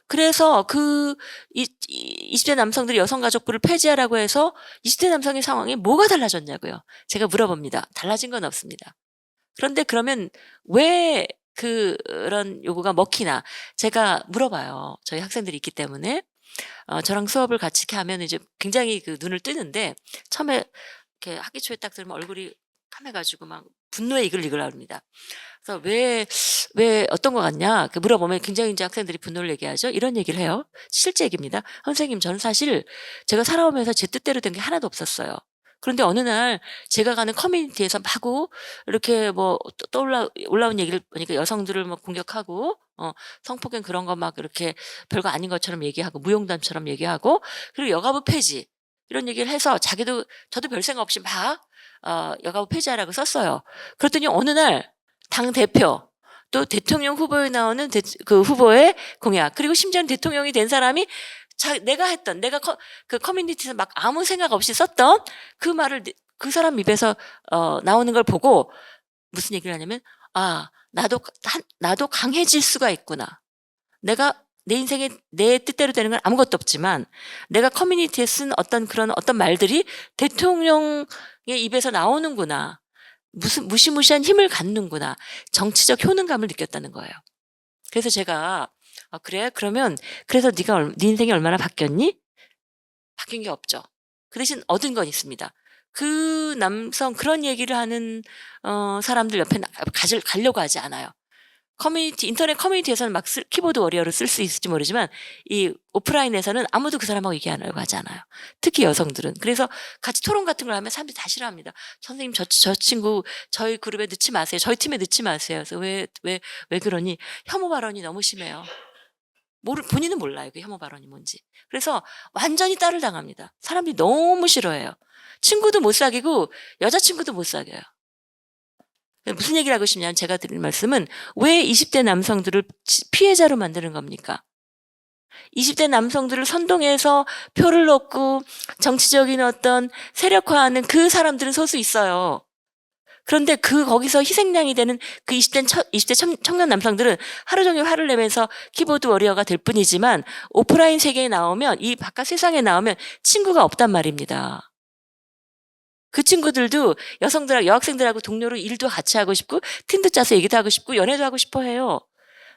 A: 그래서 20대 남성들이 여성가족부를 폐지하라고 해서 20대 남성의 상황이 뭐가 달라졌냐고요. 제가 물어봅니다. 달라진 건 없습니다. 그런데 그러면 왜 그런 요구가 먹히나 제가 물어봐요. 저희 학생들이 있기 때문에. 저랑 수업을 같이 이렇게 하면 이제 굉장히 그 눈을 뜨는데 처음에 이렇게 학기 초에 딱 들으면 얼굴이 까매 가지고 막 분노에 이글이글합니다. 그래서 "왜 어떤 것 같냐?" 물어보면 굉장히 이제 학생들이 분노를 얘기하죠. 이런 얘기를 해요. 실제 얘기입니다. "선생님 저는 사실 제가 살아오면서 제 뜻대로 된 게 하나도 없었어요. 그런데 어느 날 제가 가는 커뮤니티에서 마구 이렇게 뭐 올라온 얘기를 보니까 여성들을 막 공격하고 성폭행 그런 거 막 이렇게 별거 아닌 것처럼 얘기하고 무용담처럼 얘기하고 그리고 여가부 폐지 이런 얘기를 해서 저도 별 생각 없이 막 여가부 폐지하라고 썼어요. 그랬더니 어느 날 당대표 또 대통령 후보에 나오는 그 후보의 공약 그리고 심지어는 대통령이 된 사람이 내가 그 커뮤니티에서 막 아무 생각 없이 썼던 그 말을 그 사람 입에서 나오는 걸 보고 무슨 얘기를 하냐면 '아 나도 강해질 수가 있구나. 내가 내 인생에 내 뜻대로 되는 건 아무것도 없지만 내가 커뮤니티에 쓴 어떤 말들이 대통령의 입에서 나오는구나. 무슨 무시무시한 힘을 갖는구나.' 정치적 효능감을 느꼈다는 거예요. 그래서 제가 "아 그래? 그러면 그래서 네 인생이 얼마나 바뀌었니?" 바뀐 게 없죠. 그 대신 얻은 건 있습니다. 그런 얘기를 하는 사람들 옆에 가려고 하지 않아요. 인터넷 커뮤니티에서는 막 키보드 워리어로 쓸 수 있을지 모르지만 이 오프라인에서는 아무도 그 사람하고 얘기 안 하려고 하지 않아요. 특히 여성들은. 그래서 같이 토론 같은 걸 하면 사람들이 다 싫어합니다. "선생님 저 친구 저희 그룹에 넣지 마세요. 저희 팀에 넣지 마세요." 그래서 "왜 그러니?" 혐오 발언이 너무 심해요. 본인은 몰라요, 그 혐오 발언이 뭔지. 그래서 완전히 따를 당합니다. 사람들이 너무 싫어해요. 친구도 못 사귀고 여자친구도 못 사귀어요. 무슨 얘기를 하고 싶냐면 제가 드릴 말씀은 왜 20대 남성들을 피해자로 만드는 겁니까? 20대 남성들을 선동해서 표를 얻고 정치적인 어떤 세력화하는 그 사람들은 소수 있어요. 그런데 거기서 희생양이 되는 그 20대 청년 남성들은 하루 종일 화를 내면서 키보드 워리어가 될 뿐이지만 오프라인 세계에 나오면 이 바깥 세상에 나오면 친구가 없단 말입니다. 그 친구들도 여학생들하고 동료로 일도 같이 하고 싶고 팀도 짜서 얘기도 하고 싶고 연애도 하고 싶어 해요.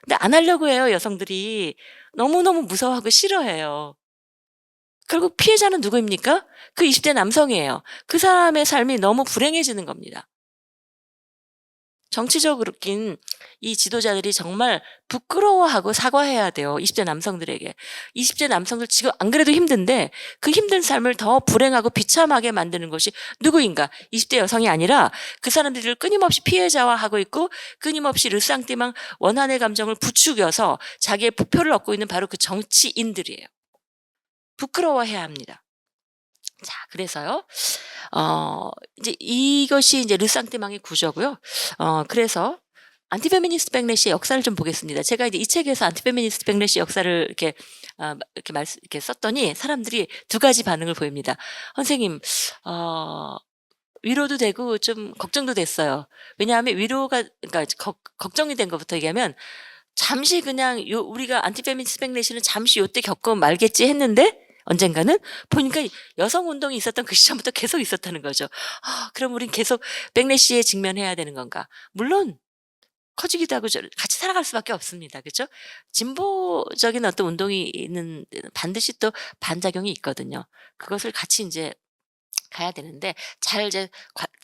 A: 근데 안 하려고 해요, 여성들이. 너무너무 무서워하고 싫어해요. 결국 피해자는 누구입니까? 그 20대 남성이에요. 그 사람의 삶이 너무 불행해지는 겁니다. 정치적으로 낀 이 지도자들이 정말 부끄러워하고 사과해야 돼요. 20대 남성들에게. 20대 남성들 지금 안 그래도 힘든데 그 힘든 삶을 더 불행하고 비참하게 만드는 것이 누구인가? 20대 여성이 아니라 그 사람들을 끊임없이 피해자화하고 있고 끊임없이 르쌍띠망 원한의 감정을 부추겨서 자기의 부표를 얻고 있는 바로 그 정치인들이에요. 부끄러워해야 합니다. 자, 그래서요. 이제 이것이 이제 르상띠망의 구조고요. 그래서 안티페미니스트 백래시의 역사를 좀 보겠습니다. 제가 이제 이 책에서 안티페미니스트 백래시 역사를 이렇게 썼더니 사람들이 두 가지 반응을 보입니다. 선생님, 어, 위로도 되고 좀 걱정도 됐어요. 왜냐하면 그러니까 걱정이 된 것부터 얘기하면 잠시 그냥 우리가 안티페미니스트 백래시는 잠시 요때 겪고 말겠지 했는데 언젠가는 보니까 여성 운동이 있었던 그 시점부터 계속 있었다는 거죠. 그럼 우린 계속 백래시에 직면해야 되는 건가? 물론 커지기도 하고 같이 살아갈 수밖에 없습니다. 그죠? 진보적인 어떤 운동이 있는 반드시 또 반작용이 있거든요. 그것을 같이 이제 가야 되는데 잘 이제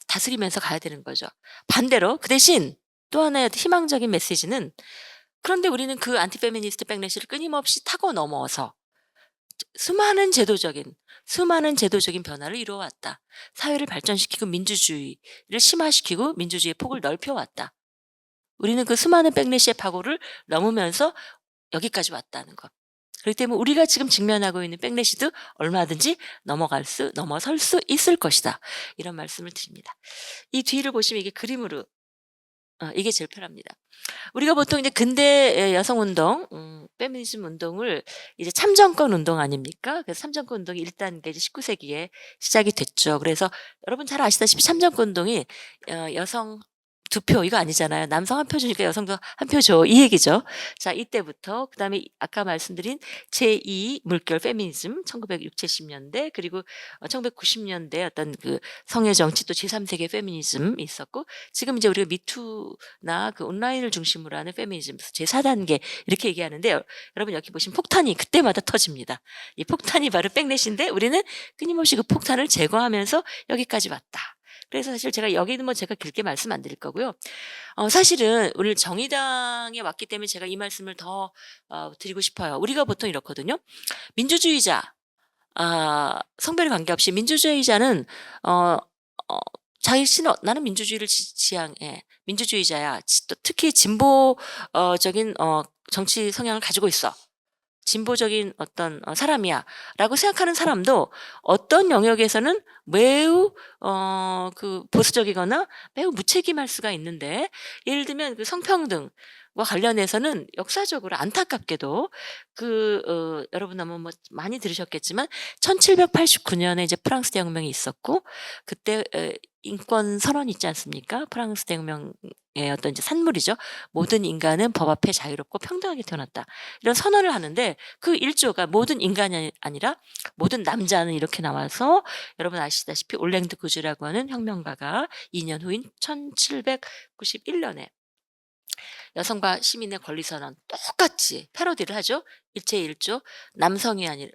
A: 다스리면서 가야 되는 거죠. 반대로 그 대신 또 하나의 희망적인 메시지는 그런데 우리는 그 안티페미니스트 백래시를 끊임없이 타고 넘어서 수많은 제도적인 변화를 이루어 왔다. 사회를 발전시키고 민주주의를 심화시키고 민주주의의 폭을 넓혀 왔다. 우리는 그 수많은 백래시의 파고를 넘으면서 여기까지 왔다는 것. 그렇기 때문에 우리가 지금 직면하고 있는 백래시도 얼마든지 넘어설 수 있을 것이다. 이런 말씀을 드립니다. 이 뒤를 보시면 이게 그림으로 이게 제일 편합니다. 우리가 보통 이제 근대 여성 운동, 페미니즘 운동을 이제 참정권 운동 아닙니까? 그래서 참정권 운동이 1단계 이제 19세기에 시작이 됐죠. 그래서 여러분 잘 아시다시피 참정권 운동이 여성 2표 이거 아니잖아요. 남성 1표 주니까 여성도 1표 줘. 이 얘기죠. 자, 이때부터 그다음에 아까 말씀드린 제2 물결 페미니즘 1960, 70년대 그리고 1990년대 어떤 그 성의 정치 또 제3세계 페미니즘이 있었고 지금 이제 우리가 미투나 그 온라인을 중심으로 하는 페미니즘 제4단계 이렇게 얘기하는데요. 여러분 여기 보시면 폭탄이 그때마다 터집니다. 이 폭탄이 바로 백넷인데 우리는 끊임없이 그 폭탄을 제거하면서 여기까지 왔다. 그래서 사실 제가 여기는 뭐 제가 길게 말씀 안 드릴 거고요. 사실은 오늘 정의당에 왔기 때문에 제가 이 말씀을 더 드리고 싶어요. 우리가 보통 이렇거든요. 민주주의자, 성별에 관계없이 민주주의자는 어, 어, 나는 민주주의를 지향해. 민주주의자야. 또 특히 진보적인 정치 성향을 가지고 있어. 진보적인 어떤 사람이야라고 생각하는 사람도 어떤 영역에서는 매우 그 보수적이거나 매우 무책임할 수가 있는데 예를 들면 그 성평등과 관련해서는 역사적으로 안타깝게도 여러분 아마 뭐 많이 들으셨겠지만 1789년에 이제 프랑스 대혁명이 있었고 그때 인권 선언이 있지 않습니까? 프랑스 대혁명의 어떤 이제 산물이죠. 모든 인간은 법 앞에 자유롭고 평등하게 태어났다. 이런 선언을 하는데 그 1조가 모든 인간이 아니라 모든 남자는 이렇게 나와서 여러분 아시다시피 올랭드 구즈라고 하는 혁명가가 2년 후인 1791년에 여성과 시민의 권리 선언 똑같이 패러디를 하죠. 일체 1조 남성이 아니라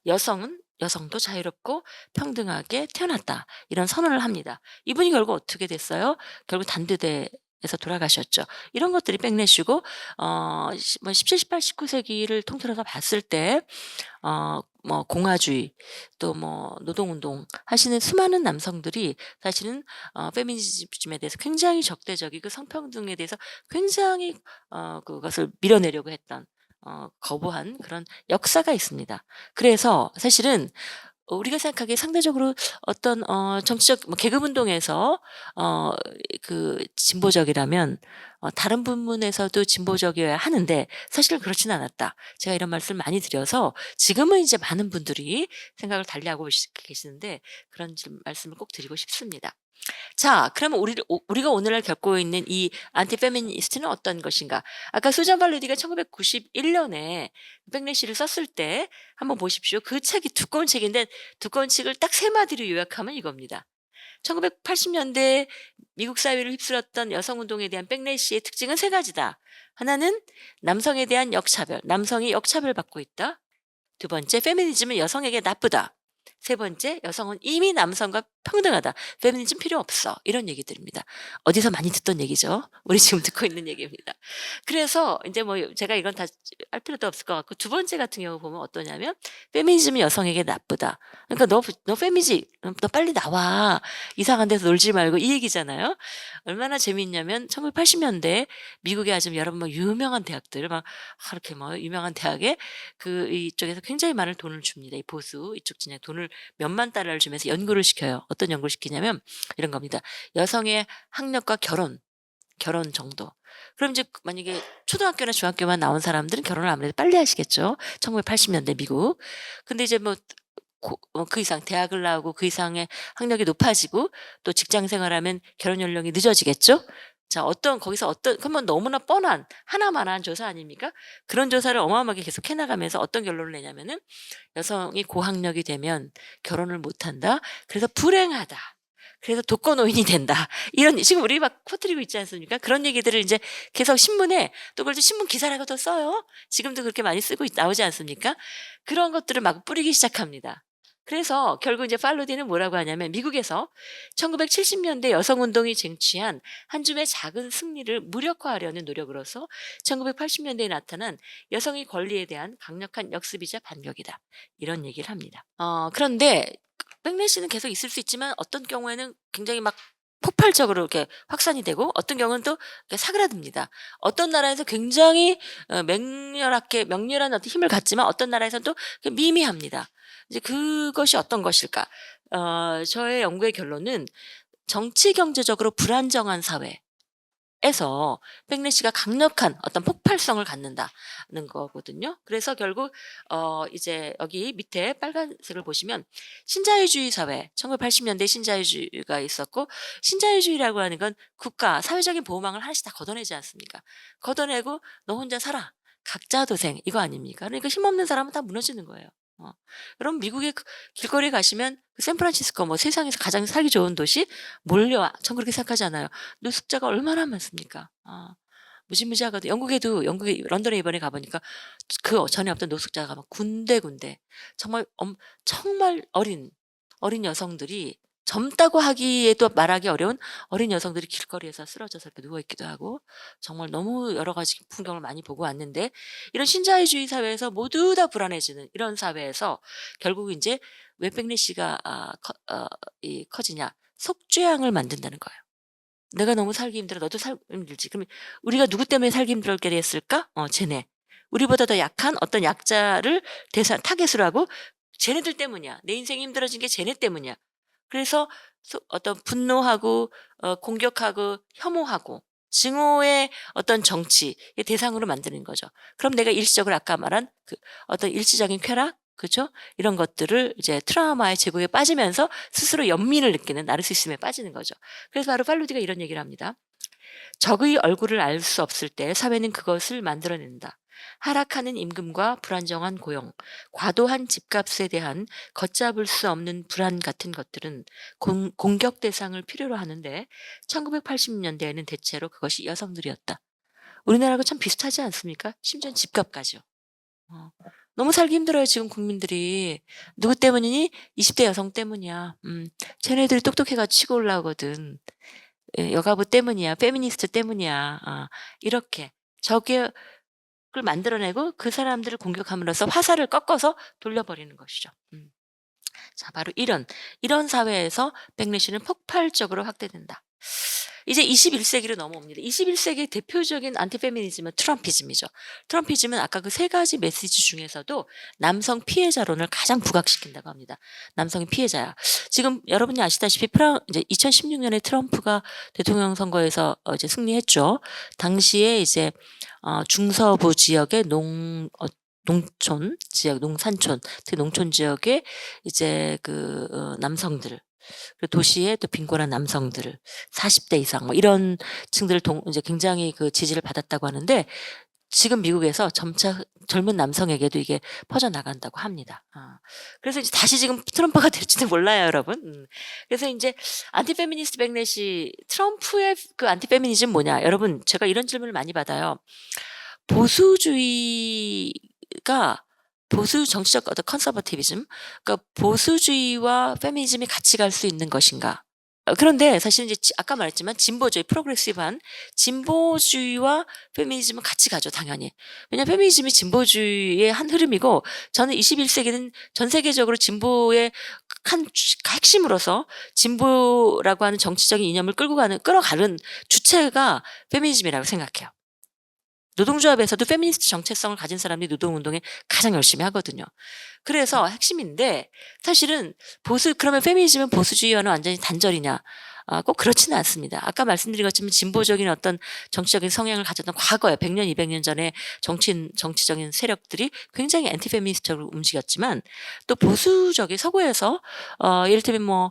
A: 여성도 자유롭고 평등하게 태어났다. 이런 선언을 합니다. 이분이 결국 어떻게 됐어요? 결국 단두대에 에서 돌아가셨죠. 이런 것들이 백래시고 뭐 17, 18, 19 세기를 통틀어서 봤을 때 뭐 공화주의 또 뭐 노동운동 하시는 수많은 남성들이 사실은 페미니즘에 대해서 굉장히 적대적이고 성평등에 대해서 굉장히 그것을 밀어내려고 했던 거부한 그런 역사가 있습니다. 그래서 사실은 우리가 생각하기에 상대적으로 어떤 정치적 뭐 계급 운동에서 어 진보적이라면 다른 부분에서도 진보적이어야 하는데 사실은 그렇지는 않았다. 제가 이런 말씀을 많이 드려서 지금은 이제 많은 분들이 생각을 달리하고 계시는데 그런 말씀을 꼭 드리고 싶습니다. 자, 그러면 우리가 오늘날 겪고 있는 이 안티 페미니스트는 어떤 것인가? 아까 수잔 발루디가 1991 년에 백래시를 썼을 때 한번 보십시오. 그 책이 두꺼운 책인데 두꺼운 책을 딱 세 마디로 요약하면 이겁니다. 1980 년대 미국 사회를 휩쓸었던 여성 운동에 대한 백래시의 특징은 세 가지다. 하나는 남성에 대한 역차별, 남성이 역차별받고 있다. 두 번째, 페미니즘은 여성에게 나쁘다. 세 번째, 여성은 이미 남성과 평등하다. 페미니즘 필요 없어. 이런 얘기들입니다. 어디서 많이 듣던 얘기죠. 우리 지금 듣고 있는 얘기입니다. 그래서 이제 뭐 제가 이건 다 할 필요도 없을 것 같고 두 번째 같은 경우 보면 어떠냐면 페미니즘은 여성에게 나쁘다. 그러니까 너 페미지 너 빨리 나와. 이상한 데서 놀지 말고 이 얘기잖아요. 얼마나 재미있냐면 1980 년대 미국의 아주 여러 뭐 유명한 대학들 막 이렇게 뭐 유명한 대학에 이쪽에서 굉장히 많은 돈을 줍니다. 이 보수 이쪽 진영 돈을 몇만 달러를 주면서 연구를 시켜요. 어떤 연구를 시키냐면 이런 겁니다. 여성의 학력과 결혼 정도. 그럼 이제 만약에 초등학교나 중학교만 나온 사람들은 결혼을 아무래도 빨리 하시겠죠. 1980 년대 미국. 근데 이제 뭐 그 이상 대학을 나오고 그 이상의 학력이 높아지고 또 직장 생활하면 결혼 연령이 늦어지겠죠. 자, 거기서 그러면 너무나 뻔한 하나만한 조사 아닙니까? 그런 조사를 어마어마하게 계속 해 나가면서 어떤 결론을 내냐면은 여성이 고학력이 되면 결혼을 못 한다. 그래서 불행하다. 그래서 독거노인이 된다. 이런 지금 우리 막 퍼뜨리고 있지 않습니까? 그런 얘기들을 이제 계속 신문에 또 그걸 신문 기사라고도 써요. 지금도 그렇게 많이 쓰고 나오지 않습니까? 그런 것들을 막 뿌리기 시작합니다. 그래서 결국 이제 팔로디는 뭐라고 하냐면 미국에서 1970 년대 여성 운동이 쟁취한 한 줌의 작은 승리를 무력화하려는 노력으로서 1980 년대에 나타난 여성의 권리에 대한 강력한 역습이자 반격이다. 이런 얘기를 합니다. 그런데 백래시는 계속 있을 수 있지만 어떤 경우에는 굉장히 막 폭발적으로 이렇게 확산이 되고 어떤 경우는 또 이렇게 사그라듭니다. 어떤 나라에서 굉장히 명렬한 어떤 힘을 갖지만 어떤 나라에서는 또 미미합니다. 이제 그것이 어떤 것일까? 저의 연구의 결론은 정치 경제적으로 불안정한 사회 에서 백래시가 강력한 어떤 폭발성을 갖는다는 거거든요. 그래서 결국 이제 여기 밑에 빨간색을 보시면 신자유주의 사회 1980 년대 신자유주의가 있었고 신자유주의라고 하는 건 국가 사회적인 보호망을 하나씩 다 걷어내지 않습니까? 걷어내고 "너 혼자 살아. 각자 도생." 이거 아닙니까? 그러니까 힘없는 사람은 다 무너지는 거예요. 어. 여러분 미국의 길거리에 가시면 그 샌프란시스코 뭐 세상에서 가장 살기 좋은 도시 몰려와. 전 그렇게 생각하지 않아요. 노숙자가 얼마나 많습니까? 무지무지하거든요. 영국에 런던에 이번에 가 보니까 그 전에 없던 노숙자가 막 군데군데 정말 정말 어린 여성들이 젊다고 하기에도 말하기 어려운 어린 여성들이 길거리에서 쓰러져서 이렇게 누워 있기도 하고 정말 너무 여러 가지 풍경을 많이 보고 왔는데 이런 신자유주의 사회에서 모두 다 불안해지는 이런 사회에서 결국 인제 왜 백래시가 커지냐? 속죄양을 만든다는 거예요. "내가 너무 살기 힘들어. 너도 살기 힘들지." 그러면 우리가 누구 때문에 살기 힘들게 됐을까? 쟤네. 우리보다 더 약한 어떤 약자를 타겟으로 하고 "쟤네들 때문이야. 내 인생이 힘들어진 게 쟤네 때문이야." 그래서 어떤 분노하고 공격하고 혐오하고 증오의 어떤 정치의 대상으로 만드는 거죠. 그럼 내가 일시적으로 아까 말한 그 어떤 일시적인 쾌락 그죠? 이런 것들을 이제 트라우마의 제국에 빠지면서 스스로 연민을 느끼는 나르시시즘에 빠지는 거죠. 그래서 바로 팔로디가 이런 얘기를 합니다. 적의 얼굴을 알 수 없을 때 사회는 그것을 만들어낸다. 하락하는 임금과 불안정한 고용, 과도한 집값에 대한 걷잡을 수 없는 불안 같은 것들은 공격 대상을 필요로 하는데 1980년대에는 대체로 그것이 여성들이었다. 우리나라하고 참 비슷하지 않습니까? 심지어 집값까지요. 어. 너무 살기 힘들어요, 지금 국민들이. 누구 때문이니? 20대 여성 때문이야. 쟤네들이 똑똑해가지고 치고 올라오거든. 여가부 때문이야. 페미니스트 때문이야. 이렇게 저격을 만들어내고 그 사람들을 공격함으로써 화살을 꺾어서 돌려버리는 것이죠. 자, 바로 이런 사회에서 백래시는 폭발적으로 확대된다. 이제 21세기로 넘어옵니다. 21세기의 대표적인 안티페미니즘은 트럼피즘이죠. 트럼피즘은 아까 그 세 가지 메시지 중에서도 남성 피해자론을 가장 부각시킨다고 합니다. 남성이 피해자야. 지금 여러분이 아시다시피 이제 2016년에 트럼프가 대통령 선거에서 이제 승리했죠. 당시에 이제 중서부 지역의 농촌 지역, 농산촌, 특히 농촌 지역에 이제 남성들, 그리고 도시의 또 빈곤한 남성들, 40대 이상 뭐 이런 층들을 이제 굉장히 그 지지를 받았다고 하는데, 지금 미국에서 점차 젊은 남성에게도 이게 퍼져나간다고 합니다. 그래서 이제 다시 지금 트럼프가 될지도 몰라요, 여러분. 그래서 이제 안티페미니스트 백넷이 트럼프의 그 안티페미니즘 뭐냐? 여러분, 제가 이런 질문을 많이 받아요. 보수 정치적 어떤 컨서버티비즘, 그러니까 보수주의와 페미니즘이 같이 갈 수 있는 것인가? 그런데 사실 이제 아까 말했지만 진보주의, 프로그레시브한 진보주의와 페미니즘은 같이 가죠, 당연히. 왜냐하면 페미니즘이 진보주의의 한 흐름이고, 저는 21세기는 전 세계적으로 진보의 한 핵심으로서 진보라고 하는 정치적인 이념을 끌어가는 주체가 페미니즘이라고 생각해요. 노동조합에서도 페미니스트 정체성을 가진 사람들이 노동운동에 가장 열심히 하거든요. 그래서 핵심인데, 사실은 그러면 페미니즘은 보수주의와는 완전히 단절이냐? 꼭 그렇지는 않습니다. 아까 말씀드린 것처럼 진보적인 어떤 정치적인 성향을 가졌던 과거에 100년, 200년 전에 정치적인 세력들이 굉장히 엔티페미니스트적으로 움직였지만, 또 보수적인 서구에서 이를테면 뭐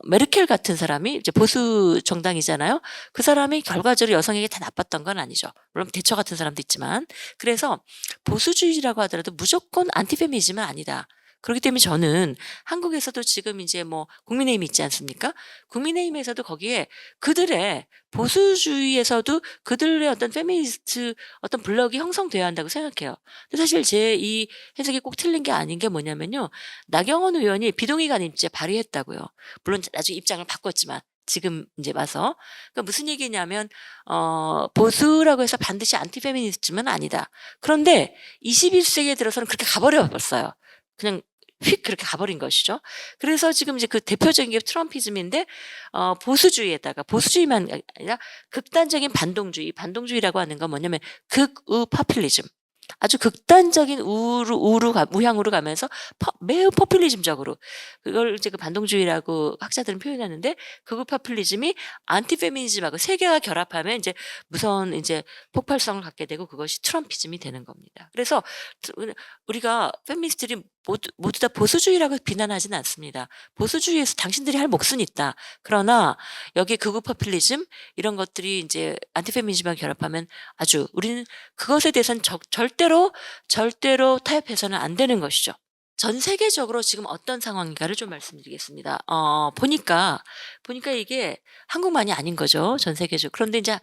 A: 메르켈 같은 사람이 이제 보수 정당이잖아요. 그 사람이 결과적으로 여성에게 다 나빴던 건 아니죠. 물론 대처 같은 사람도 있지만. 그래서 보수주의라고 하더라도 무조건 안티페미니즘은 아니다. 그렇기 때문에 저는 한국에서도 지금 이제 뭐 국민의힘이 있지 않습니까? 국민의힘에서도 거기에 그들의 보수주의에서도 그들의 어떤 페미니스트 어떤 블럭이 형성돼야 한다고 생각해요. 근데 사실 제 이 해석이 꼭 틀린 게 아닌 게 뭐냐면요. 나경원 의원이 비동의관 입지에 발의했다고요. 물론 나중에 입장을 바꿨지만 지금 이제 와서. 그러니까 무슨 얘기냐면 보수라고 해서 반드시 안티페미니즘은 아니다. 그런데 21세기에 들어서는 그렇게 가버려 버렸어요. 그냥 휙 그렇게 가버린 것이죠. 그래서 지금 이제 그 대표적인 게 트럼피즘인데, 보수주의에다가 보수주의만 아니라 극단적인 반동주의라고 하는 건 뭐냐면 극우 파퓰리즘. 아주 극단적인 우향으로 가면서 매우 포퓰리즘적으로, 그걸 이제 그 반동주의라고 학자들은 표현하는데, 극우 포퓰리즘이 안티페미니즘하고 세 개가 결합하면 이제 무서운 이제 폭발성을 갖게 되고, 그것이 트럼피즘이 되는 겁니다. 그래서 우리가 페미니스트들이 모두 다 보수주의라고 비난하지는 않습니다. 보수주의에서 당신들이 할 몫은 있다. 그러나 여기 극우 포퓰리즘 이런 것들이 이제 안티페미니즘과 결합하면 아주 우리는 그것에 대해서는 절대로 타협해서는 안 되는 것이죠. 전 세계적으로 지금 어떤 상황인가를 좀 말씀드리겠습니다. 보니까 이게 한국만이 아닌 거죠, 전 세계적으로. 그런데 이제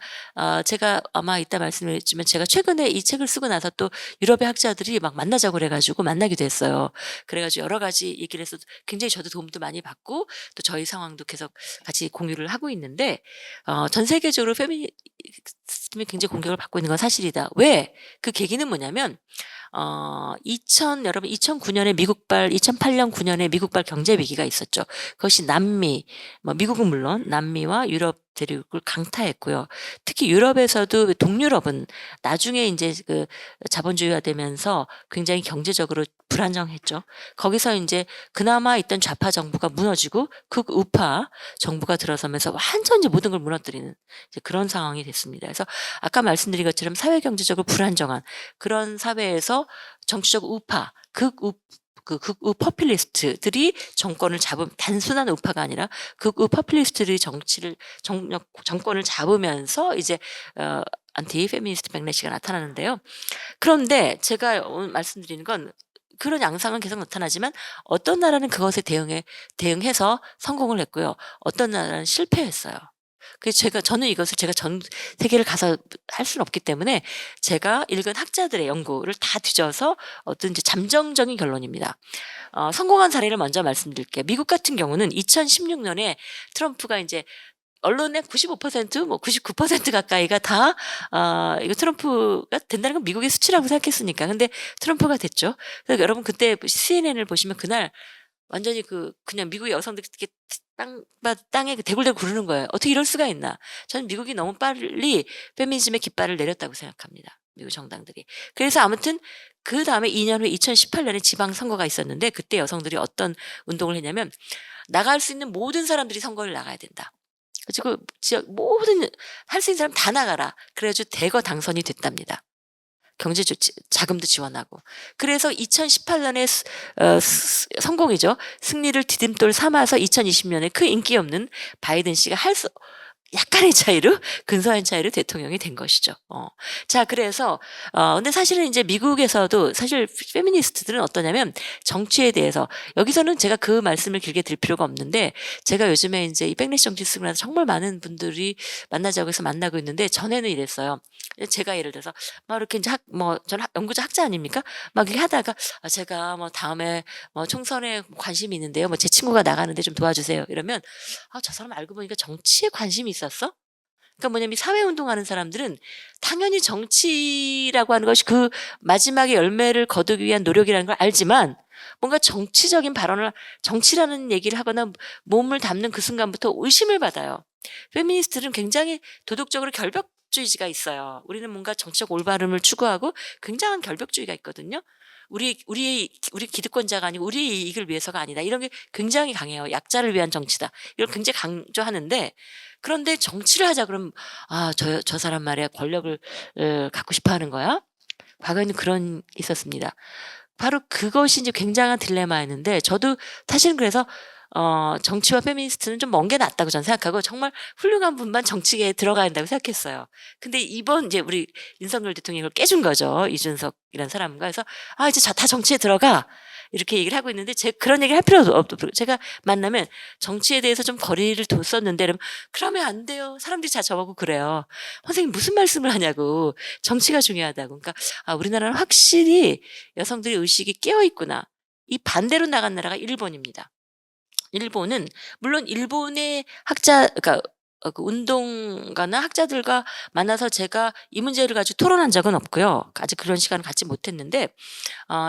A: 제가 아마 이따 말씀드리겠지만, 제가 최근에 이 책을 쓰고 나서 또 유럽의 학자들이 막 만나자고 그래 가지고 만나기도 했어요. 그래 가지고 여러 가지 얘기를 해서 굉장히 저도 도움도 많이 받고, 또 저희 상황도 계속 같이 공유를 하고 있는데, 전 세계적으로 페미니즘이 굉장히 공격을 받고 있는 건 사실이다. 왜? 그 계기는 뭐냐면, 여러분 2009년에 2008년 9년에 미국발 경제 위기가 있었죠. 그것이 미국은 물론 남미와 유럽 대륙을 강타했고요. 특히 유럽에서도 동유럽은 나중에 이제 그 자본주의화되면서 굉장히 경제적으로 불안정했죠. 거기서 이제 그나마 있던 좌파 정부가 무너지고 극우파 정부가 들어서면서 완전히 모든 걸 무너뜨리는 이제 그런 상황이 됐습니다. 그래서 아까 말씀드린 것처럼 사회 경제적으로 불안정한 그런 사회에서 정치적 우파, 극우 포퓰리스트들이 정권을 단순한 우파가 아니라 극우 포퓰리스트들이 정권을 잡으면서 이제 안티 페미니스트 백래시가 나타나는데요. 그런데 제가 오늘 말씀드리는 건, 그런 양상은 계속 나타나지만 어떤 나라는 그것에 대응해서 성공을 했고요. 어떤 나라는 실패했어요. 그래서 저는 이것을 제가 전 세계를 가서 할 수는 없기 때문에 제가 읽은 학자들의 연구를 다 뒤져서 어떤 이제 잠정적인 결론입니다. 성공한 사례를 먼저 말씀드릴게요. 미국 같은 경우는 2016년에 트럼프가 이제 언론의 95%뭐 99% 가까이가 다 이거 트럼프가 된다는 건 미국의 수치라고 생각했으니까. 근데 트럼프가 됐죠. 그래서 여러분 그때 CNN을 보시면 그날 완전히 그냥 미국의 여성들이 이렇게 땅에 대굴대굴 구르는 거예요. 어떻게 이럴 수가 있나. 저는 미국이 너무 빨리 페미니즘의 깃발을 내렸다고 생각합니다, 미국 정당들이. 그래서 아무튼 그다음에 2년 후에 2018 년에 지방 선거가 있었는데 그때 여성들이 어떤 운동을 했냐면 나갈 수 있는 모든 사람들이 선거를 나가야 된다. 그래서 지역 모든 할 수 있는 사람 다 나가라. 그래 가지고 대거 당선이 됐답니다. 경제 조치 자금도 지원하고. 그래서 2018 년에 성공이죠. 승리를 디딤돌 삼아서 2020 년에 그 인기 없는 바이든 씨가 약간의 차이로 근소한 차이로 대통령이 된 것이죠. 자 그래서 근데 사실은 인제 미국에서도 사실 페미니스트들은 어떠냐면 정치에 대해서 여기서는 제가 그 말씀을 길게 드릴 필요가 없는데 제가 요즘에 인제 이 백래시 정치 쓰고 나서 정말 많은 분들이 만나자고 해서 만나고 있는데 전에는 이랬어요. 제가 예를 들어서 막 이렇게 인제 저는 연구자 학자 아닙니까? 막 이렇게 하다가 제가 뭐 다음에 뭐 총선에 관심이 있는데요. 뭐 제 친구가 나가는데 좀 도와주세요." 이러면 저 사람 알고 보니까 정치에 관심이 있었어?" 그러니까 뭐냐면 사회 운동하는 사람들은 당연히 정치라고 하는 것이 그 마지막에 열매를 거두기 위한 노력이라는 걸 알지만 뭔가 정치적인 발언을 정치라는 얘기를 하거나 몸을 담는 그 순간부터 의심을 받아요. 페미니스트들은 굉장히 도덕적으로 결벽주의가 있어요. 우리는 뭔가 정치적 올바름을 추구하고 굉장한 결벽주의가 있거든요. 우리 기득권자가 아니고 우리의 이익을 위해서가 아니다. 이런 게 굉장히 강해요. 약자를 위한 정치다. 이걸 굉장히 강조하는데 그런데 정치를 하자 그러면 저 사람 말이야 권력을 갖고 싶어 하는 거야? 과거에는 그런 있었습니다. 바로 그것이 이제 굉장한 딜레마였는데 저도 사실은 그래서 정치와 페미니스트는 좀 먼 게 낫다고 저는 생각하고 정말 훌륭한 분만 정치계에 들어가야 된다고 생각했어요. 근데 이번 이제 우리 윤석열 대통령이 그걸 깨준 거죠. 이준석이라는 사람과. 그래서 이제 다 정치에 들어가." 이렇게 얘기를 하고 있는데 그런 얘기를 할 필요도 없고 제가 만나면 정치에 대해서 좀 거리를 뒀었는데 이러면 "그러면 안 돼요." 사람들이 다 저보고 그래요. "선생님 무슨 말씀을 하냐."고. "정치가 중요하다."고. 그러니까 우리나라는 확실히 여성들의 의식이 깨어 있구나. 이 반대로 나간 나라가 일본입니다. 일본은 물론 일본의 그러니까 그 운동가나 학자들과 만나서 제가 이 문제를 가지고 토론한 적은 없고요. 아직 그런 시간을 갖지 못했는데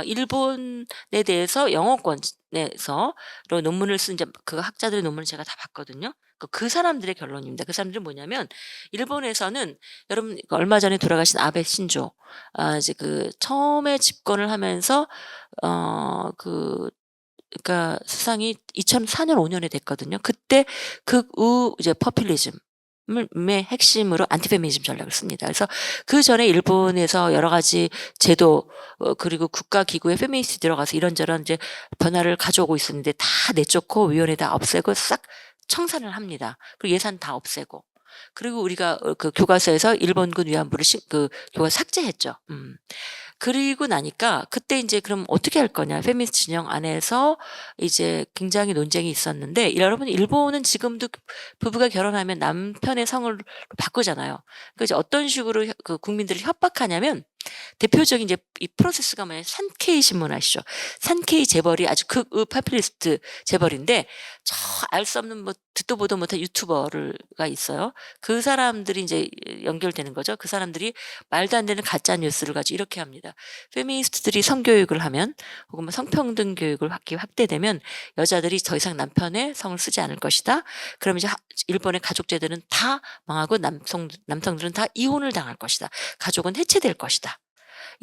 A: 일본에 대해서 영어권에서 논문을 쓴 이제 그 학자들의 논문을 제가 다 봤거든요. 그 사람들의 결론입니다. 그 사람들은 뭐냐면 일본에서는 여러분 얼마 전에 돌아가신 아베 신조 이제 처음에 집권을 하면서 그러니까 수상이 2004년 5 년에 됐거든요. 그때 극우 이제 포퓰리즘을 의 핵심으로 안티페미니즘 전략을 씁니다. 그래서 그전에 일본에서 여러 가지 제도 그리고 국가 기구에 페미니스트 들어가서 이런저런 이제 변화를 가져오고 있었는데 다 내쫓고 위원회 다 없애고 싹 청산을 합니다. 그리고 예산 다 없애고. 그리고 우리가 그 교과서에서 일본군 위안부를 교과서 삭제했죠. 그리고 나니까 그때 인제 그럼 어떻게 할 거냐. 페미니스트 진영 안에서 이제 굉장히 논쟁이 있었는데 여러분 일본은 지금도 부부가 결혼하면 남편의 성을 바꾸잖아요. 이제 어떤 식으로 국민들을 협박하냐면 대표적인 이제 이 프로세스가 뭐냐면 산케이 신문 아시죠? 산케이 재벌이 아주 극우 파퓰리스트 재벌인데 저 알 수 없는 뭐 듣도 보도 못한 유튜버가 있어요. 그 사람들이 인제 연결되는 거죠. 그 사람들이 말도 안 되는 가짜 뉴스를 가지고 이렇게 합니다. 페미니스트들이 성교육을 하면 혹은 뭐 성평등 교육을 확대되면 여자들이 더 이상 남편의 성을 쓰지 않을 것이다. 그러면 이제 일본의 가족 제도는 다 망하고 남성들은 다 이혼을 당할 것이다. 가족은 해체될 것이다.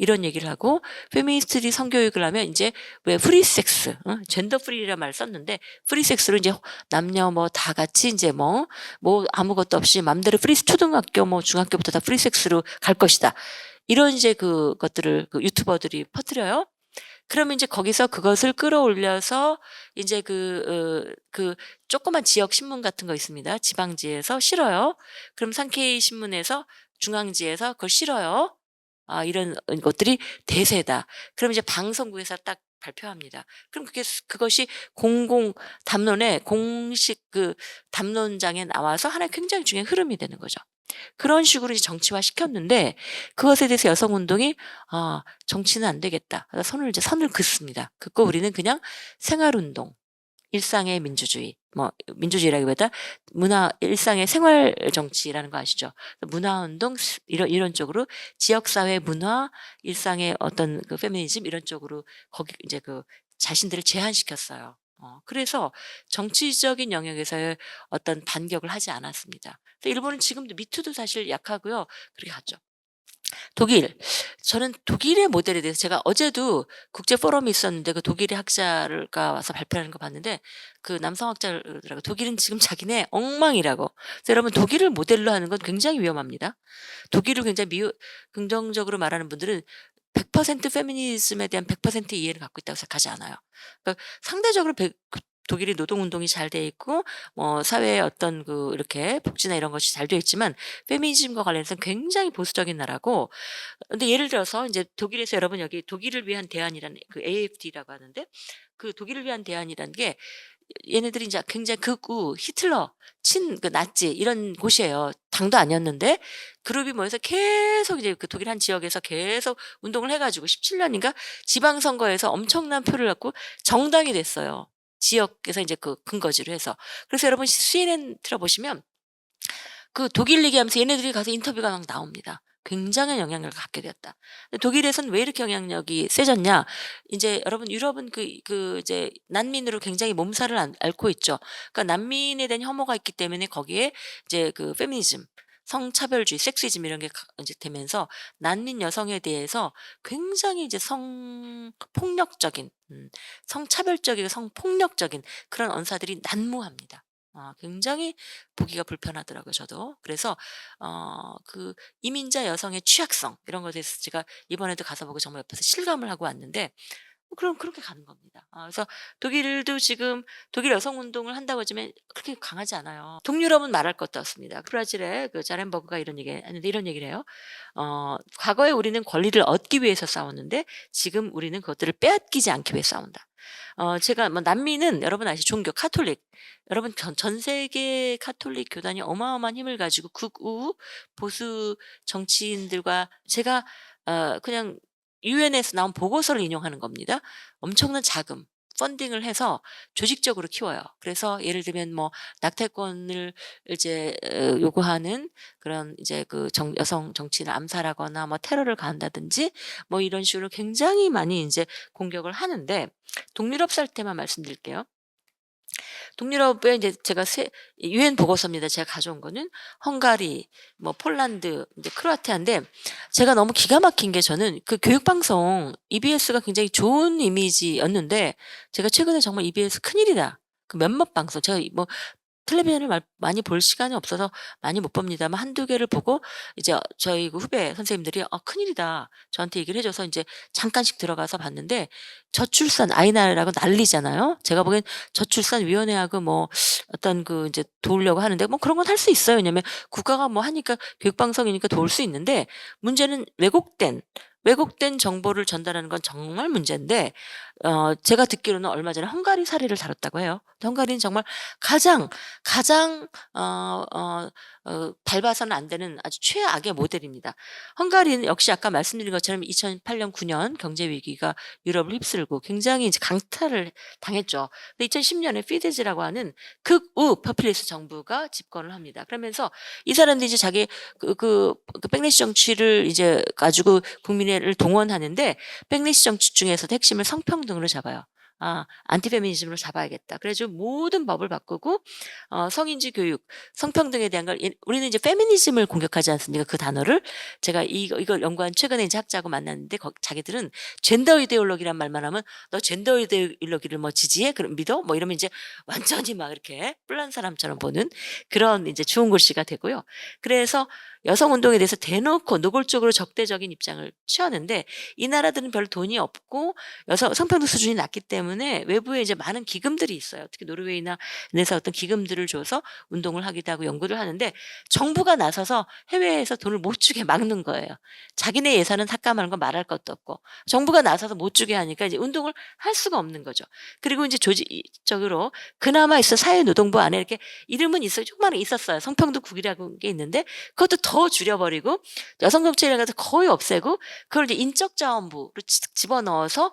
A: 이런 얘기를 하고 페미니스트들이 성교육을 하면 인제 왜 프리 섹스 젠더 프리라는 말을 썼는데 프리 섹스로 인제 남녀 뭐 다 같이 인제 뭐 아무것도 없이 맘대로 초등학교 뭐 중학교부터 다 프리 섹스로 갈 것이다. 이런 이제 그것들을 유튜버들이 퍼뜨려요. 그러면 인제 거기서 그것을 끌어올려서 인제 조그만 지역 신문 같은 거 있습니다. 지방지에서 실어요. 그럼 산케이 신문에서 중앙지에서 그걸 실어요. 이런 것들이 대세다. 그럼 이제 방송국에서 딱 발표합니다. 그럼 그것이 공공 담론에 공식 담론장에 나와서 하나의 굉장히 중요한 흐름이 되는 거죠. 그런 식으로 이제 정치화 시켰는데 그것에 대해서 여성 운동이 '정치는 안 되겠다.' 그래서 선을 긋습니다. 긋고 우리는 그냥 생활 운동, 일상의 민주주의 뭐 민주주의라기보다 문화 일상의 생활 정치라는 거 아시죠? 문화운동 이런 쪽으로 지역사회 문화 일상의 어떤 그 페미니즘 이런 쪽으로 거기 이제 그 자신들을 제한시켰어요. 그래서 정치적인 영역에서의 어떤 반격을 하지 않았습니다. 그래서 일본은 지금도 미투도 사실 약하고요. 그렇게 갔죠. 독일. 저는 독일의 모델에 대해서 제가 어제도 국제 포럼이 있었는데 그 독일의 학자가 와서 발표하는 거 봤는데 그 남성 학자더라고요. 독일은 지금 자기네 엉망이라고. 그래서 여러분 독일을 모델로 하는 건 굉장히 위험합니다. 독일을 굉장히 긍정적으로 말하는 분들은 100% 페미니즘에 대한 100% 이해를 갖고 있다고 생각하지 않아요. 그러니까 상대적으로 독일이 노동운동이 잘 돼 있고 사회의 어떤 그 이렇게 복지나 이런 것이 잘 되어 있지만 페미니즘과 관련해서는 굉장히 보수적인 나라고. 근데 예를 들어서 이제 독일에서 여러분 여기 독일을 위한 대안이라는 그 AfD라고 하는데 그 독일을 위한 대안이라는 게 얘네들이 이제 굉장히 극우, 히틀러, 그 나치 이런 곳이에요. 당도 아니었는데 그룹이 모여서 계속 이제 그 독일 한 지역에서 계속 운동을 해 가지고 17년인가 지방선거에서 엄청난 표를 갖고 정당이 됐어요. 지역에서 이제 그 근거지로 해서. 그래서 여러분 CNN 틀어보시면 그 독일 얘기하면서 얘네들이 가서 인터뷰가 막 나옵니다. 굉장한 영향력을 갖게 되었다. 근데 독일에서는 왜 이렇게 영향력이 세졌냐? 인제 여러분 유럽은 이제 난민으로 굉장히 몸살을 앓고 있죠. 그러니까 난민에 대한 혐오가 있기 때문에 거기에 이제 그 페미니즘, 성차별주의, 섹시즘 이런 게 인제 되면서 난민 여성에 대해서 굉장히 이제 성폭력적인 성차별적이고 성폭력적인 그런 언사들이 난무합니다. 굉장히 보기가 불편하더라고요 저도. 그래서 그 이민자 여성의 취약성 이런 것에 대해서 제가 이번에도 가서 보고 정말 옆에서 실감을 하고 왔는데 그럼 그렇게 가는 겁니다. 그래서 독일도 지금 독일 여성 운동을 한다고 하지만 그렇게 강하지 않아요. 동유럽은 말할 것도 없습니다. 브라질의 그 자렌버그가 이런 얘기 했는데 이런 얘기를 해요. 과거에 우리는 권리를 얻기 위해서 싸웠는데 지금 우리는 그것들을 빼앗기지 않기 위해 싸운다. 제가 뭐 남미는 여러분 아시죠? 종교 카톨릭. 여러분 전 세계 카톨릭 교단이 어마어마한 힘을 가지고 극우 보수 정치인들과 제가 그냥 유엔에서 나온 보고서를 인용하는 겁니다. 엄청난 자금 펀딩을 해서 조직적으로 키워요. 그래서 예를 들면 뭐 낙태권을 이제 요구하는 그런 이제 그 여성 정치인을 암살하거나 뭐 테러를 가한다든지 뭐 이런 식으로 굉장히 많이 이제 공격을 하는데 동유럽 살 때만 말씀드릴게요. 동유럽에 이제 제가 유엔 보고서입니다. 제가 가져온 거는 헝가리, 뭐 폴란드, 이제 크로아티아인데 제가 너무 기가 막힌 게 저는 그 교육 방송 EBS가 굉장히 좋은 이미지였는데 제가 최근에 정말 'EBS 큰일이다.' 그 몇몇 방송 제가 뭐 텔레비전을 많이 볼 시간이 없어서 많이 못 봅니다만 한두 개를 보고 이제 저희 그 후배 선생님들이 큰일이다." 저한테 얘기를 해 줘서 인제 잠깐씩 들어가서 봤는데 저출산 아이 낳으라고 난리잖아요. 제가 보기엔 저출산 위원회하고 뭐 어떤 그 인제 도우려고 하는데 뭐 그런 건 할 수 있어요. 왜냐면 국가가 뭐 하니까 교육 방송이니까 도울 수 있는데 문제는 왜곡된 정보를 전달하는 건 정말 문제인데 제가 듣기로는 얼마 전에 헝가리 사례를 다뤘다고 해요. 헝가리는 정말 가장 밟아서는 안 되는 아주 최악의 모델입니다. 헝가리는 역시 아까 말씀드린 것처럼 2008년 9년 경제 위기가 유럽을 휩쓸고 굉장히 이제 강타를 당했죠. 근데 2010년에 피데즈라고 하는 극우 포퓰리스트 정부가 집권을 합니다. 그러면서 이 사람들이 이제 자기 백래시 정치를 이제 가지고 국민을 동원하는데 백래시 정치 중에서도 핵심을 성평등으로 잡아요. 안티페미니즘으로 잡아야겠다. 그래 가지고 모든 법을 바꾸고 성인지 교육, 성평등에 대한 걸 우리는 이제 페미니즘을 공격하지 않습니까? 그 단어를. 제가 이걸 연구한 최근에 이제 학자하고 만났는데 자기들은 젠더 이데올로기란 말만 하면 "너 젠더 이데올로기를 뭐 지지해? 그럼 믿어?" 뭐 이러면 이제 완전히 막 이렇게 뿔난 사람처럼 보는 그런 이제 주운 글씨가 되고요. 그래서 여성 운동에 대해서 대놓고 노골적으로 적대적인 입장을 취하는데 이 나라들은 별 돈이 없고 여성 성평등 수준이 낮기 때문에 외부에 이제 많은 기금들이 있어요. 특히 노르웨이나 에서 어떤 기금들을 줘서 운동을 하기도 하고 연구를 하는데 정부가 나서서 해외에서 돈을 못 주게 막는 거예요. 자기네 예산은 삭감하는 건 말할 것도 없고 정부가 나서서 못 주게 하니까 이제 운동을 할 수가 없는 거죠. 그리고 이제 조직적으로 그나마 있어 사회노동부 안에 이렇게 이름은 있어요. 조그마한 있었어요. 성평등국이라는 게 있는데 그것도 더 줄여버리고 여성 정책이라는 것을 거의 없애고 그걸 이제 인적자원부로 집어넣어서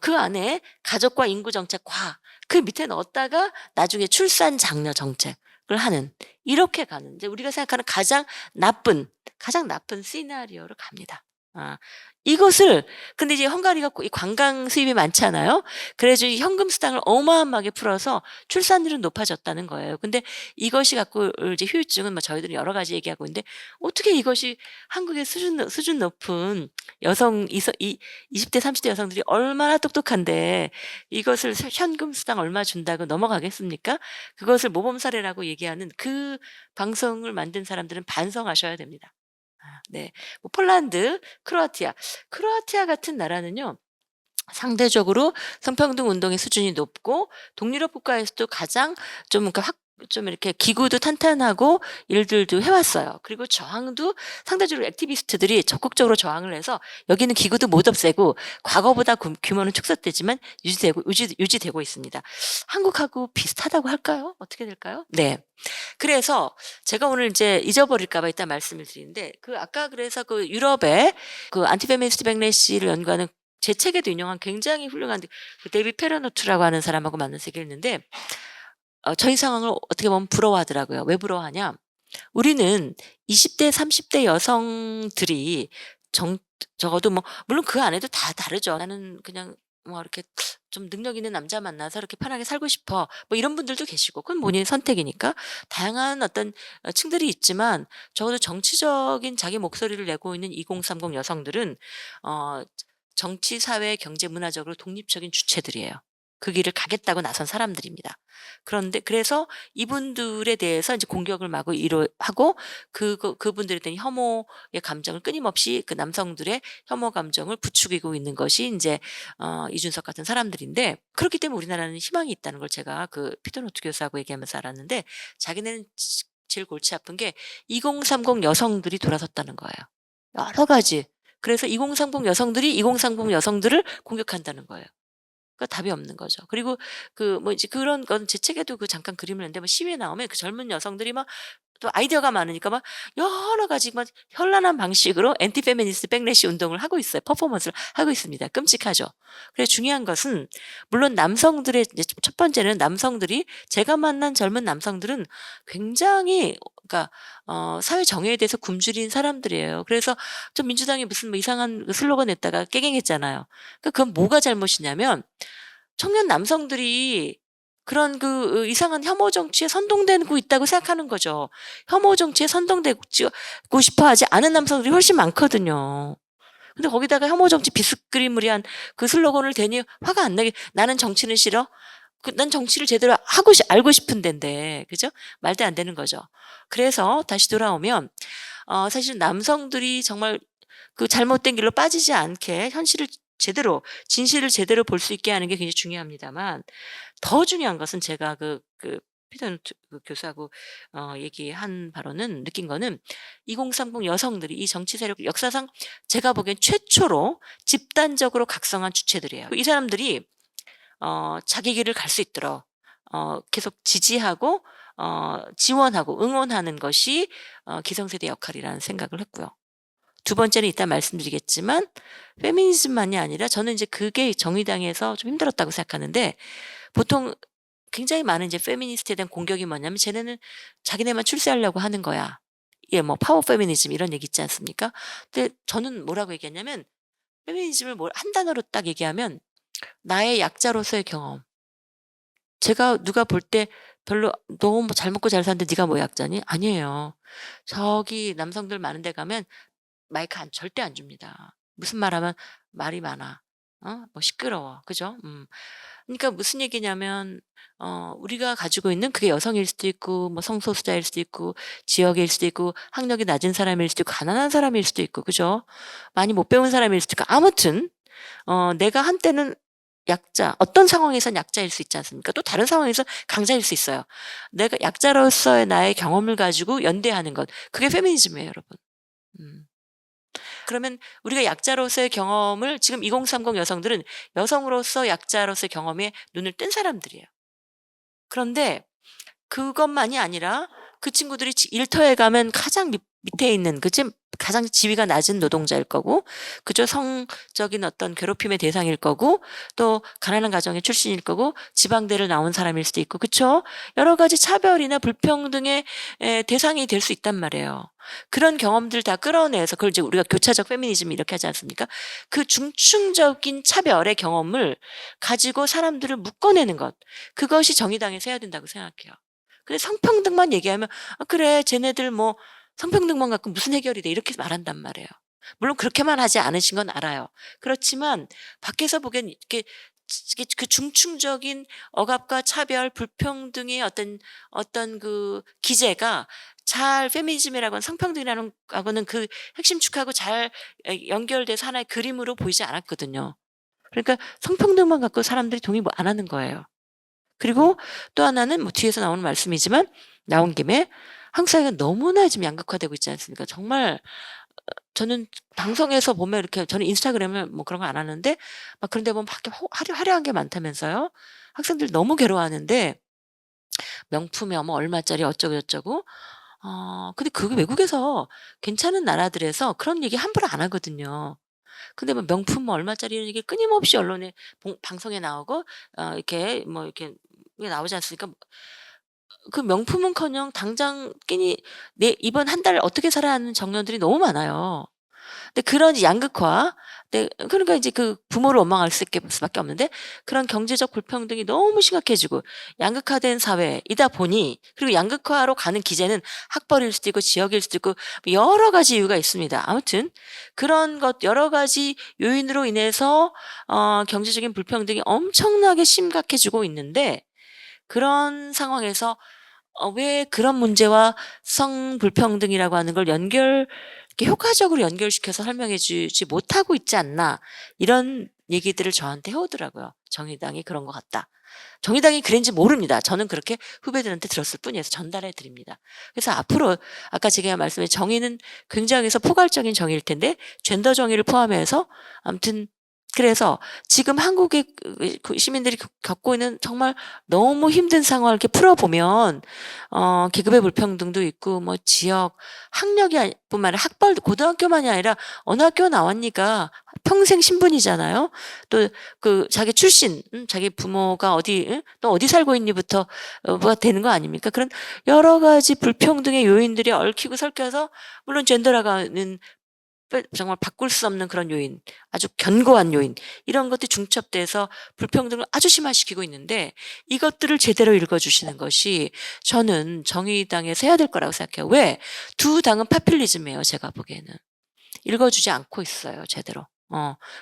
A: 그 안에 가족과 인구 정책과 그 밑에 넣었다가 나중에 출산 장려 정책을 하는, 이렇게 가는 이제 우리가 생각하는 가장 나쁜 시나리오로 갑니다. 아 이것을, 근데 이제 헝가리가 이 관광 수입이 많잖아요. 그래서 이 현금 수당을 어마어마하게 풀어서 출산율은 높아졌다는 거예요. 근데 이것이 갖고 이제 후유증은 뭐 저희들은 여러 가지 얘기하고 있는데, 어떻게 이것이 한국의 수준 높은 여성 이서 이 20대 30대 여성들이 얼마나 똑똑한데 이것을 현금 수당 얼마 준다고 넘어가겠습니까? 그것을 모범 사례라고 얘기하는 그 방송을 만든 사람들은 반성하셔야 됩니다. 네. 뭐 폴란드, 크로아티아 같은 나라는요, 상대적으로 성평등 운동의 수준이 높고 동유럽 국가에서도 가장 좀 그러니까 좀 이렇게 기구도 탄탄하고 일들도 해 왔어요. 그리고 저항도 상대적으로 액티비스트들이 적극적으로 저항을 해서 여기는 기구도 못 없애고 과거보다 규모는 축소되지만 유지되고 있습니다. 한국하고 비슷하다고 할까요? 어떻게 될까요? 네. 그래서 제가 오늘 이제 잊어버릴까 봐 이따 말씀을 드리는데, 그 아까 그래서 그 유럽의 그 안티페미니스트 백래시를 연구하는, 제 책에도 인용한 굉장히 훌륭한 그 데이비 페르노트라고 하는 사람하고 만나서 얘기했는데, 저희 상황을 어떻게 보면 부러워하더라고요. 왜 부러워하냐? 우리는 20대 30대 여성들이 정 적어도 뭐 물론 그 안에도 다 다르죠. "나는 그냥 뭐 이렇게 좀 능력 있는 남자 만나서 이렇게 편하게 살고 싶어." 뭐 이런 분들도 계시고, 그건 본인의 선택이니까. 다양한 어떤 층들이 있지만 적어도 정치적인 자기 목소리를 내고 있는 2030 여성들은 어 정치, 사회, 경제, 문화적으로 독립적인 주체들이에요. 그 길을 가겠다고 나선 사람들입니다. 그런데 그래서 이분들에 대해서 이제 공격을 마구 하고, 그분들에 대한 혐오의 감정을 끊임없이, 그 남성들의 혐오 감정을 부추기고 있는 것이 인제 이준석 같은 사람들인데, 그렇기 때문에 우리나라는 희망이 있다는 걸 제가 그 피터 노트 교수하고 얘기하면서 알았는데, 자기네는 제일 골치 아픈 게 2030 여성들이 돌아섰다는 거예요. 여러 가지. 그래서 2030 여성들이 2030 여성들을 공격한다는 거예요. 그러니까 답이 없는 거죠. 그리고 그 뭐 이제 그런 건 제 책에도 그 잠깐 그림을 냈는데, 뭐 시위에 나오면 그 젊은 여성들이 막 또 아이디어가 많으니까 막 여러 가지 막 현란한 방식으로 엔티 페미니스트 백래시 운동을 하고 있어요. 퍼포먼스를 하고 있습니다. 끔찍하죠. 그래서 중요한 것은, 물론 남성들의 이제 첫 번째는, 남성들이 제가 만난 젊은 남성들은 굉장히 그러니까 사회 정의에 대해서 굶주린 사람들이에요. 그래서 좀 민주당이 무슨 뭐 이상한 그 슬로건 냈다가 깨갱했잖아요. 그건 뭐가 잘못이냐면, 청년 남성들이 그런 이상한 혐오 정치에 선동되고 있다고 생각하는 거죠. 혐오 정치에 선동되고 싶어 하지 않은 남성들이 훨씬 많거든요. 근데 거기다가 혐오 정치 비스그리무리한 그 슬로건을 대니 화가 안 나게, "나는 정치는 싫어." 난 정치를 제대로 알고 싶은 덴데, 그죠? 말도 안 되는 거죠. 그래서 다시 돌아오면, 사실은 남성들이 정말 그 잘못된 길로 빠지지 않게 진실을 제대로 볼 수 있게 하는 게 굉장히 중요합니다만, 더 중요한 것은 제가 피터 노트 그 교수하고 얘기한 바로는, 느낀 거는, 2030 여성들이 이 정치 세력 역사상 제가 보기엔 최초로 집단적으로 각성한 주체들이에요. 이 사람들이 자기 길을 갈 수 있도록 계속 지지하고 지원하고 응원하는 것이 기성세대 역할이라는 생각을 했고요. 두 번째는 이따 말씀드리겠지만, 페미니즘만이 아니라 저는 이제 그게 정의당에서 좀 힘들었다고 생각하는데, 보통 굉장히 많은 이제 페미니스트에 대한 공격이 뭐냐면, "쟤네는 자기네만 출세하려고 하는 거야." 예, 뭐 파워 페미니즘 이런 얘기 있지 않습니까? 근데 저는 뭐라고 얘기했냐면, 페미니즘을 한 단어로 딱 얘기하면, 나의 약자로서의 경험. 제가 누가 볼 때 별로 "너 뭐 잘 먹고 잘 사는데 네가 뭐 약자니?" 아니에요. 저기 남성들 많은 데 가면 마이크 절대 안 줍니다. 무슨 말하면 말이 많아. 뭐 시끄러워. 그죠? 그러니까 무슨 얘기냐면, 우리가 가지고 있는, 그게 여성일 수도 있고 뭐 성소수자일 수도 있고 지역일 수도 있고 학력이 낮은 사람일 수도 있고 가난한 사람일 수도 있고, 그죠? 많이 못 배운 사람일 수도 있고, 아무튼 내가 한때는 어떤 상황에선 약자일 수 있지 않습니까? 또 다른 상황에서 강자일 수 있어요. 내가 약자로서의 나의 경험을 가지고 연대하는 것, 그게 페미니즘이에요, 여러분. 음. 그러면 우리가 약자로서의 경험을, 지금 2030 여성들은 여성으로서 약자로서의 경험에 눈을 뜬 사람들이에요. 그런데 그것만이 아니라 그 친구들이 일터에 가면 가장 밑에 있는 그치 가장 지위가 낮은 노동자일 거고 그죠. 성적인 어떤 괴롭힘의 대상일 거고 또 가난한 가정의 출신일 거고 지방대를 나온 사람일 수도 있고 그쵸. 여러 가지 차별이나 불평등의 대상이 될 수 있단 말이에요. 그런 경험들 다 끌어내서 그걸 이제 우리가 교차적 페미니즘 이렇게 하지 않습니까? 그 중층적인 차별의 경험을 가지고 사람들을 묶어내는 것 그것이 정의당에서 해야 된다고 생각해요. 근데 성평등만 얘기하면 "아 그래 쟤네들 뭐 성평등만 갖고 무슨 해결이 돼." 이렇게 말한단 말이에요. 물론 그렇게만 하지 않으신 건 알아요. 그렇지만 밖에서 보기엔 이렇게 이게 그 중층적인 억압과 차별, 불평등의 어떤 그 기제가 잘 페미니즘이라고는 성평등이라는 하고는 그 핵심 축하고 잘 연결돼서 하나의 그림으로 보이지 않았거든요. 그러니까 성평등만 갖고 사람들이 동의 뭐 안 하는 거예요. 그리고 또 하나는 뭐 뒤에서 나오는 말씀이지만 나온 김에 한국 사회가 너무나 지금 양극화되고 있지 않습니까? 정말 저는 방송에서 보면 이렇게 저는 인스타그램을 뭐 그런 거 안 하는데 막 그런 데 보면 밖에 화려한 게 많다면서요. 학생들 너무 괴로워하는데 명품이 뭐 얼마짜리 어쩌고 저쩌고 근데 그게 외국에서 괜찮은 나라들에서 그런 얘기 함부로 안 하거든요. 근데 뭐 명품 뭐 얼마짜리 이런 얘기 끊임없이 언론에 방송에 나오고 이렇게 뭐 이렇게 나오지 않습니까? 그 명품은커녕 당장 끼니 내 이번 한 달 어떻게 살아야 하는 청년들이 너무 많아요. 근데 그런 양극화 그러니까 이제 그 부모를 원망할 수밖에 없는데 그런 경제적 불평등이 너무 심각해지고 양극화된 사회이다 보니 그리고 양극화로 가는 기제는 학벌일 수도 있고 지역일 수도 있고 여러 가지 이유가 있습니다. 아무튼 그런 것 여러 가지 요인으로 인해서 경제적인 불평등이 엄청나게 심각해지고 있는데 그런 상황에서 왜 그런 문제와 성불평등이라고 하는 걸 이렇게 효과적으로 연결시켜서 설명해 주지 못하고 있지 않나 이런 얘기들을 저한테 해오더라고요. 정의당이 그런 것 같다. 정의당이 그랬는지 모릅니다. 저는 그렇게 후배들한테 들었을 뿐이어서 전달해 드립니다. 그래서 앞으로 아까 제가 말씀드린 정의는 굉장히 포괄적인 정의일 텐데 젠더 정의를 포함해서 아무튼 그래서 지금 한국의 그 시민들이 겪고 있는 정말 너무 힘든 상황을 이렇게 풀어보면 계급의 불평등도 있고 뭐 지역, 학력이 뿐만 아니라 학벌도 고등학교만이 아니라 어느 학교 나왔니까 평생 신분이잖아요. 또 그 자기 출신, 자기 부모가 어디, 또 어디 살고 있니부터 뭐가 되는 거 아닙니까? 그런 여러 가지 불평등의 요인들이 얽히고 설켜서 물론 젠더라고는 정말 바꿀 수 없는 그런 요인, 아주 견고한 요인 이런 것들이 중첩돼서 불평등을 아주 심화시키고 있는데 이것들을 제대로 읽어주시는 것이 저는 정의당에서 해야 될 거라고 생각해요. 왜? 두 당은 파퓰리즘이에요. 제가 보기에는. 읽어주지 않고 있어요. 제대로.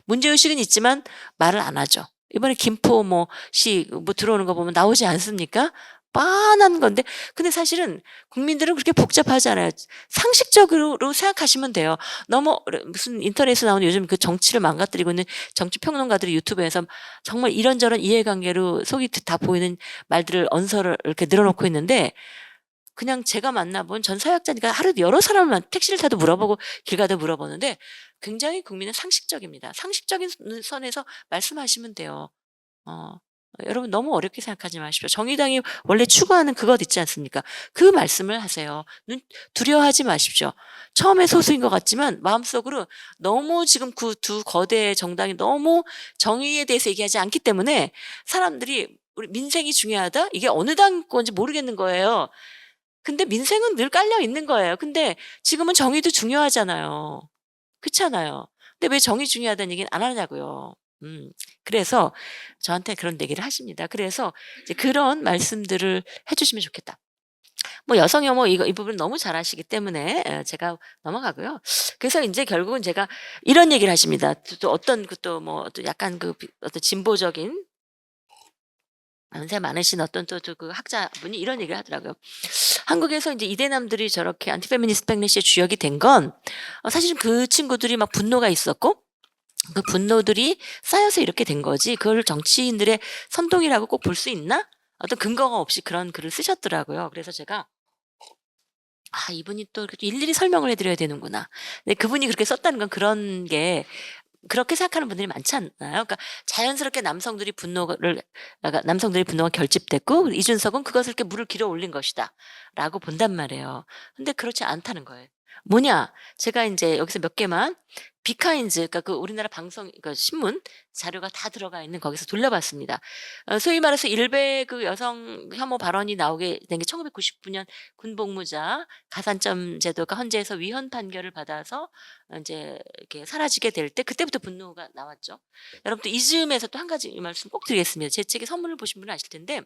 A: 문제의식은 있지만 말을 안 하죠. 이번에 김포 시 들어오는 거 보면 나오지 않습니까? 빤한 건데 근데 사실은 국민들은 그렇게 복잡하지 않아요. 상식적으로 생각하시면 돼요. 너무 무슨 인터넷에 나오는 요즘 그 정치를 망가뜨리고 있는 정치 평론가들이 유튜브에서 정말 이런저런 이해관계로 속이 다 보이는 말들을 언서를 이렇게 늘어놓고 있는데 그냥 제가 만나본 전 사역자니까 하루에 여러 사람을 택시를 타도 물어보고 길 가다 물어보는데 굉장히 국민은 상식적입니다. 상식적인 선에서 말씀하시면 돼요. 어. 여러분 너무 어렵게 생각하지 마십시오. 정의당이 원래 추구하는 그것 있지 않습니까? 그 말씀을 하세요. 두려워하지 마십시오. 처음에 소수인 것 같지만 마음속으로 너무 지금 그 두 거대 정당이 너무 정의에 대해서 얘기하지 않기 때문에 사람들이 우리 민생이 중요하다? 이게 어느 당 건지 모르겠는 거예요. 근데 민생은 늘 깔려 있는 거예요. 근데 지금은 정의도 중요하잖아요. 그렇잖아요. 근데 왜 정의 중요하다는 얘기는 안 하냐고요. 그래서 저한테 그런 얘기를 하십니다. 그래서 이제 그런 말씀들을 해 주시면 좋겠다. 뭐 여성 혐오 이 부분 너무 잘 아시기 때문에 제가 넘어가고요. 그래서 인제 결국은 제가 이런 얘기를 하십니다. 또 어떤 또 약간 어떤 진보적인 연세 많으신 어떤 또 그 학자분이 이런 얘기를 하더라고요. 한국에서 인제 이대남들이 저렇게 안티 페미니스트 백래시의 주역이 된 건 사실은 그 친구들이 막 분노가 있었고 그 분노들이 쌓여서 이렇게 된 거지 그걸 정치인들의 선동이라고 꼭 볼 수 있나? 어떤 근거가 없이 그런 글을 쓰셨더라고요. 그래서 제가 '아 이분이 또 이렇게 일일이 설명을 해 드려야 되는구나.' 근데 그분이 그렇게 썼다는 건 그런 게 그렇게 생각하는 분들이 많지 않나요? 그러니까 자연스럽게 남성들의 분노가 결집됐고 이준석은 그것을 이렇게 물을 길어 올린 것이다라고 본단 말이에요. 근데 그렇지 않다는 거예요. 뭐냐? 제가 인제 여기서 몇 개만 비카인즈, 그러니까 그 우리나라 방송 그 신문 자료가 다 들어가 있는 거기서 돌려봤습니다. 소위 말해서 일베 그 여성 혐오 발언이 나오게 된 게 1999년 군복무자 가산점 제도가 헌재에서 위헌 판결을 받아서 인제 이렇게 사라지게 될 때 그때부터 분노가 나왔죠. 여러분들 이 즈음에서 또 한 가지 이 말씀 꼭 드리겠습니다. 제 책의 선문을 보신 분은 아실 텐데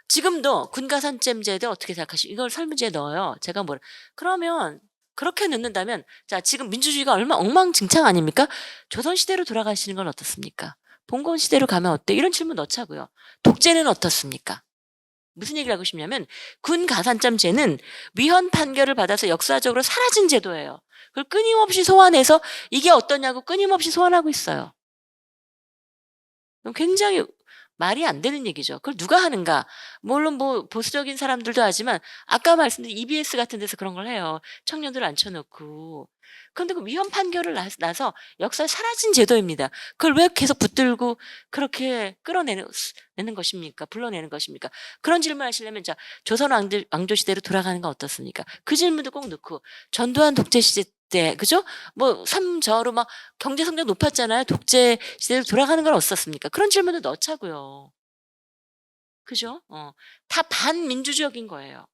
A: 지금도 군가산점 제도 어떻게 생각하시 이걸 설문지에 넣어요. 제가 뭐라 그러면 그렇게 넣는다면 자 지금 민주주의가 얼마나 엉망진창 아닙니까? 조선시대로 돌아가시는 건 어떻습니까? 봉건 시대로 가면 어때? 이런 질문 넣자고요. 독재는 어떻습니까? 무슨 얘기를 하고 싶냐면 군가산점제는 위헌 판결을 받아서 역사적으로 사라진 제도예요. 그걸 끊임없이 소환해서 이게 어떠냐고 끊임없이 소환하고 있어요. 굉장히 말이 안 되는 얘기죠. 그걸 누가 하는가? 물론 뭐 보수적인 사람들도 하지만 아까 말씀드린 EBS 같은 데서 그런 걸 해요. 청년들 앉혀 놓고. 그런데 그 위헌 판결을 나서 역사에 사라진 제도입니다. 그걸 왜 계속 붙들고 그렇게 내는 것입니까? 불러내는 것입니까? 그런 질문하시려면 자 조선 왕조 시대로 돌아가는 건 어떻습니까? 그 질문도 꼭 넣고 전두환 독재 시대 때 그죠? 뭐 삼저로 막 경제 성장 높았잖아요. 독재 시대로 돌아가는 건 어떻습니까? 그런 질문도 넣자고요. 그죠? 다 반민주적인 거예요.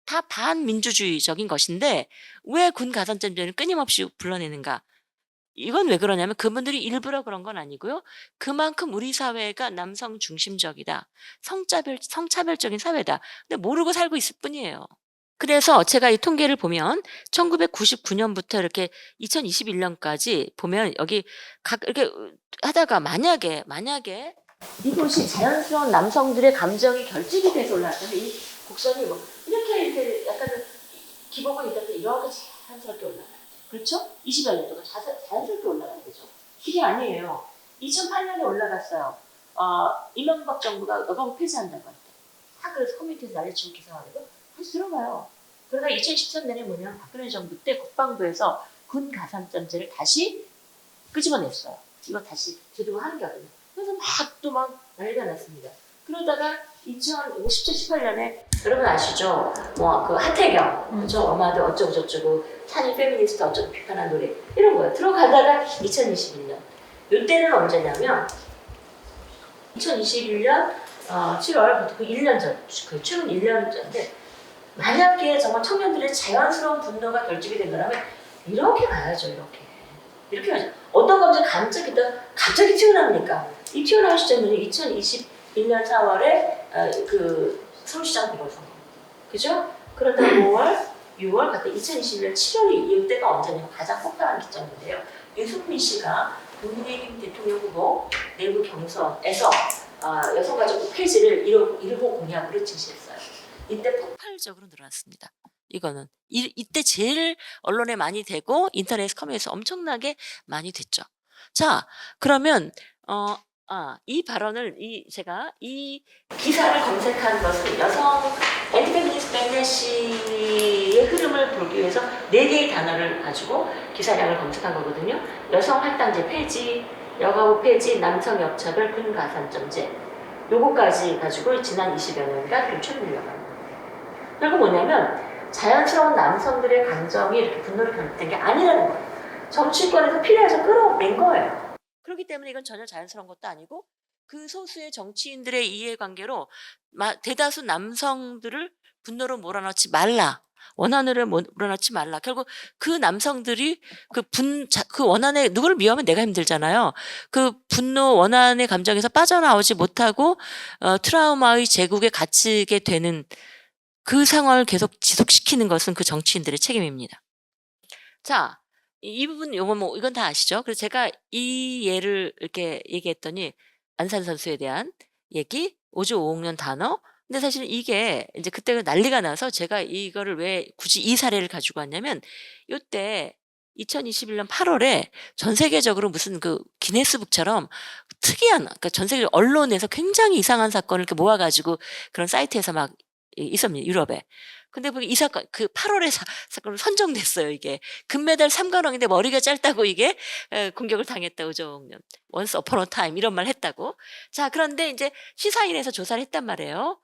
A: 다 반민주주의적인 것인데 왜 군 가산점제를 끊임없이 불러내는가? 이건 왜 그러냐면 그분들이 일부러 그런 건 아니고요. 그만큼 우리 사회가 남성 중심적이다. 성차별적인 사회다. 근데 모르고 살고 있을 뿐이에요. 그래서 제가 이 통계를 보면 1999년부터 이렇게 2021년까지 보면 여기 각 이렇게 하다가 만약에 이것이 자연스러운 남성들의 감정이 결집이 돼서 올라왔다면 이 곡선이 뭐 이렇게 약간 기복은 있다가 이렇게 자연스럽게 올라가요. 그렇죠? 20여 년 동안 자연스럽게 올라가는 거죠. 그게 아니에요. 2008년에 올라갔어요. 이명박 정부가 여가부 폐지한다고 할 때. 다 그래서 커뮤니티에서 날려치고 기사가 되고 다시 들어가요. 그러다 2013년에 뭐냐면 박근혜 정부 때 국방부에서 군 가산점제를 다시 끄집어냈어요. 이거 다시 제대로 하는 게 아니에요. 그래서 막 난리가 났습니다. 그러다가 2017, 18년에 여러분 아시죠? 뭐 그 하태경, 그죠? 엄마들 어쩌고 저쩌고 찬이 페미니스트 어쩌고 비판한 노래 이런 거예요. 들어가다가 2021년. 이때는 언제냐면 2021년 7월부터 그 1년 전, 그 최근 1년 전인데 만약에 정말 청년들의 자연스러운 분노가 결집이 된 거라면 이렇게 가야죠. 이렇게 가죠. 어떤 감정이 갑자기 튀어나옵니까? 이 튀어나온 시점은 2021년 4월에 그 서울시장 보궐선거. 그죠? 그러다 5월, 6월, 갔다 2021년 7월이 이때가 언제냐면 가장 폭발한 기점인데요. 유승민 씨가 국민의힘 대통령 후보 내부 경선에서 여성가족부 폐지를 1호 공약으로 제시했어요. 이때 폭발적으로 늘어났습니다. 이거는 이때 제일 언론에 많이 되고 인터넷 커뮤니티에서 엄청나게 많이 됐죠. 자, 그러면 이 발언을 제가 이 기사를 검색한 것은 여성 엔티페미니스트 백래시의 흐름을 보기 위해서 4개의 단어를 가지고 기사량을 검색한 거거든요. 여성 할당제 폐지, 여가부 폐지, 남성 역차별, 군가산점제 요거까지 가지고 지난 20여 년간 교체를 이어가는 거예요. 결국 뭐냐면 자연스러운 남성들의 감정이 이렇게 분노를 결핍된 게 아니라는 거예요. 정치권에서 필요해서 끌어낸 거예요. 그렇기 때문에 이건 전혀 자연스러운 것도 아니고 그 소수의 정치인들의 이해관계로 대다수 남성들을 분노로 몰아넣지 말라. 원한으로 몰아넣지 말라. 결국 그 남성들이 그 원한에 누구를 미워하면 내가 힘들잖아요. 그 분노 원한의 감정에서 빠져나오지 못하고 트라우마의 제국에 갇히게 되는 그 상황을 계속 지속시키는 것은 그 정치인들의 책임입니다. 자, 이 부분 이건 다 아시죠? 그래서 제가 이 예를 이렇게 얘기했더니 안산 선수에 대한 얘기 5조 5억 년 단어. 근데 사실은 이게 이제 그때 난리가 나서 제가 이거를 왜 굳이 이 사례를 가지고 왔냐면 요때 2021년 8월에 전 세계적으로 무슨 그 기네스북처럼 특이한 그러니까 전 세계 언론에서 굉장히 이상한 사건을 이렇게 모아 가지고 그런 사이트에서 막 있었습니다. 유럽에. 근데 이 사건 그 8월에 사건으로 선정됐어요. 이게 금메달 3관왕인데 머리가 짧다고 이게 공격을 당했다. 우정년 once upon a time 이런 말 했다고. 자, 그런데 이제 시사인에서 조사를 했단 말이에요.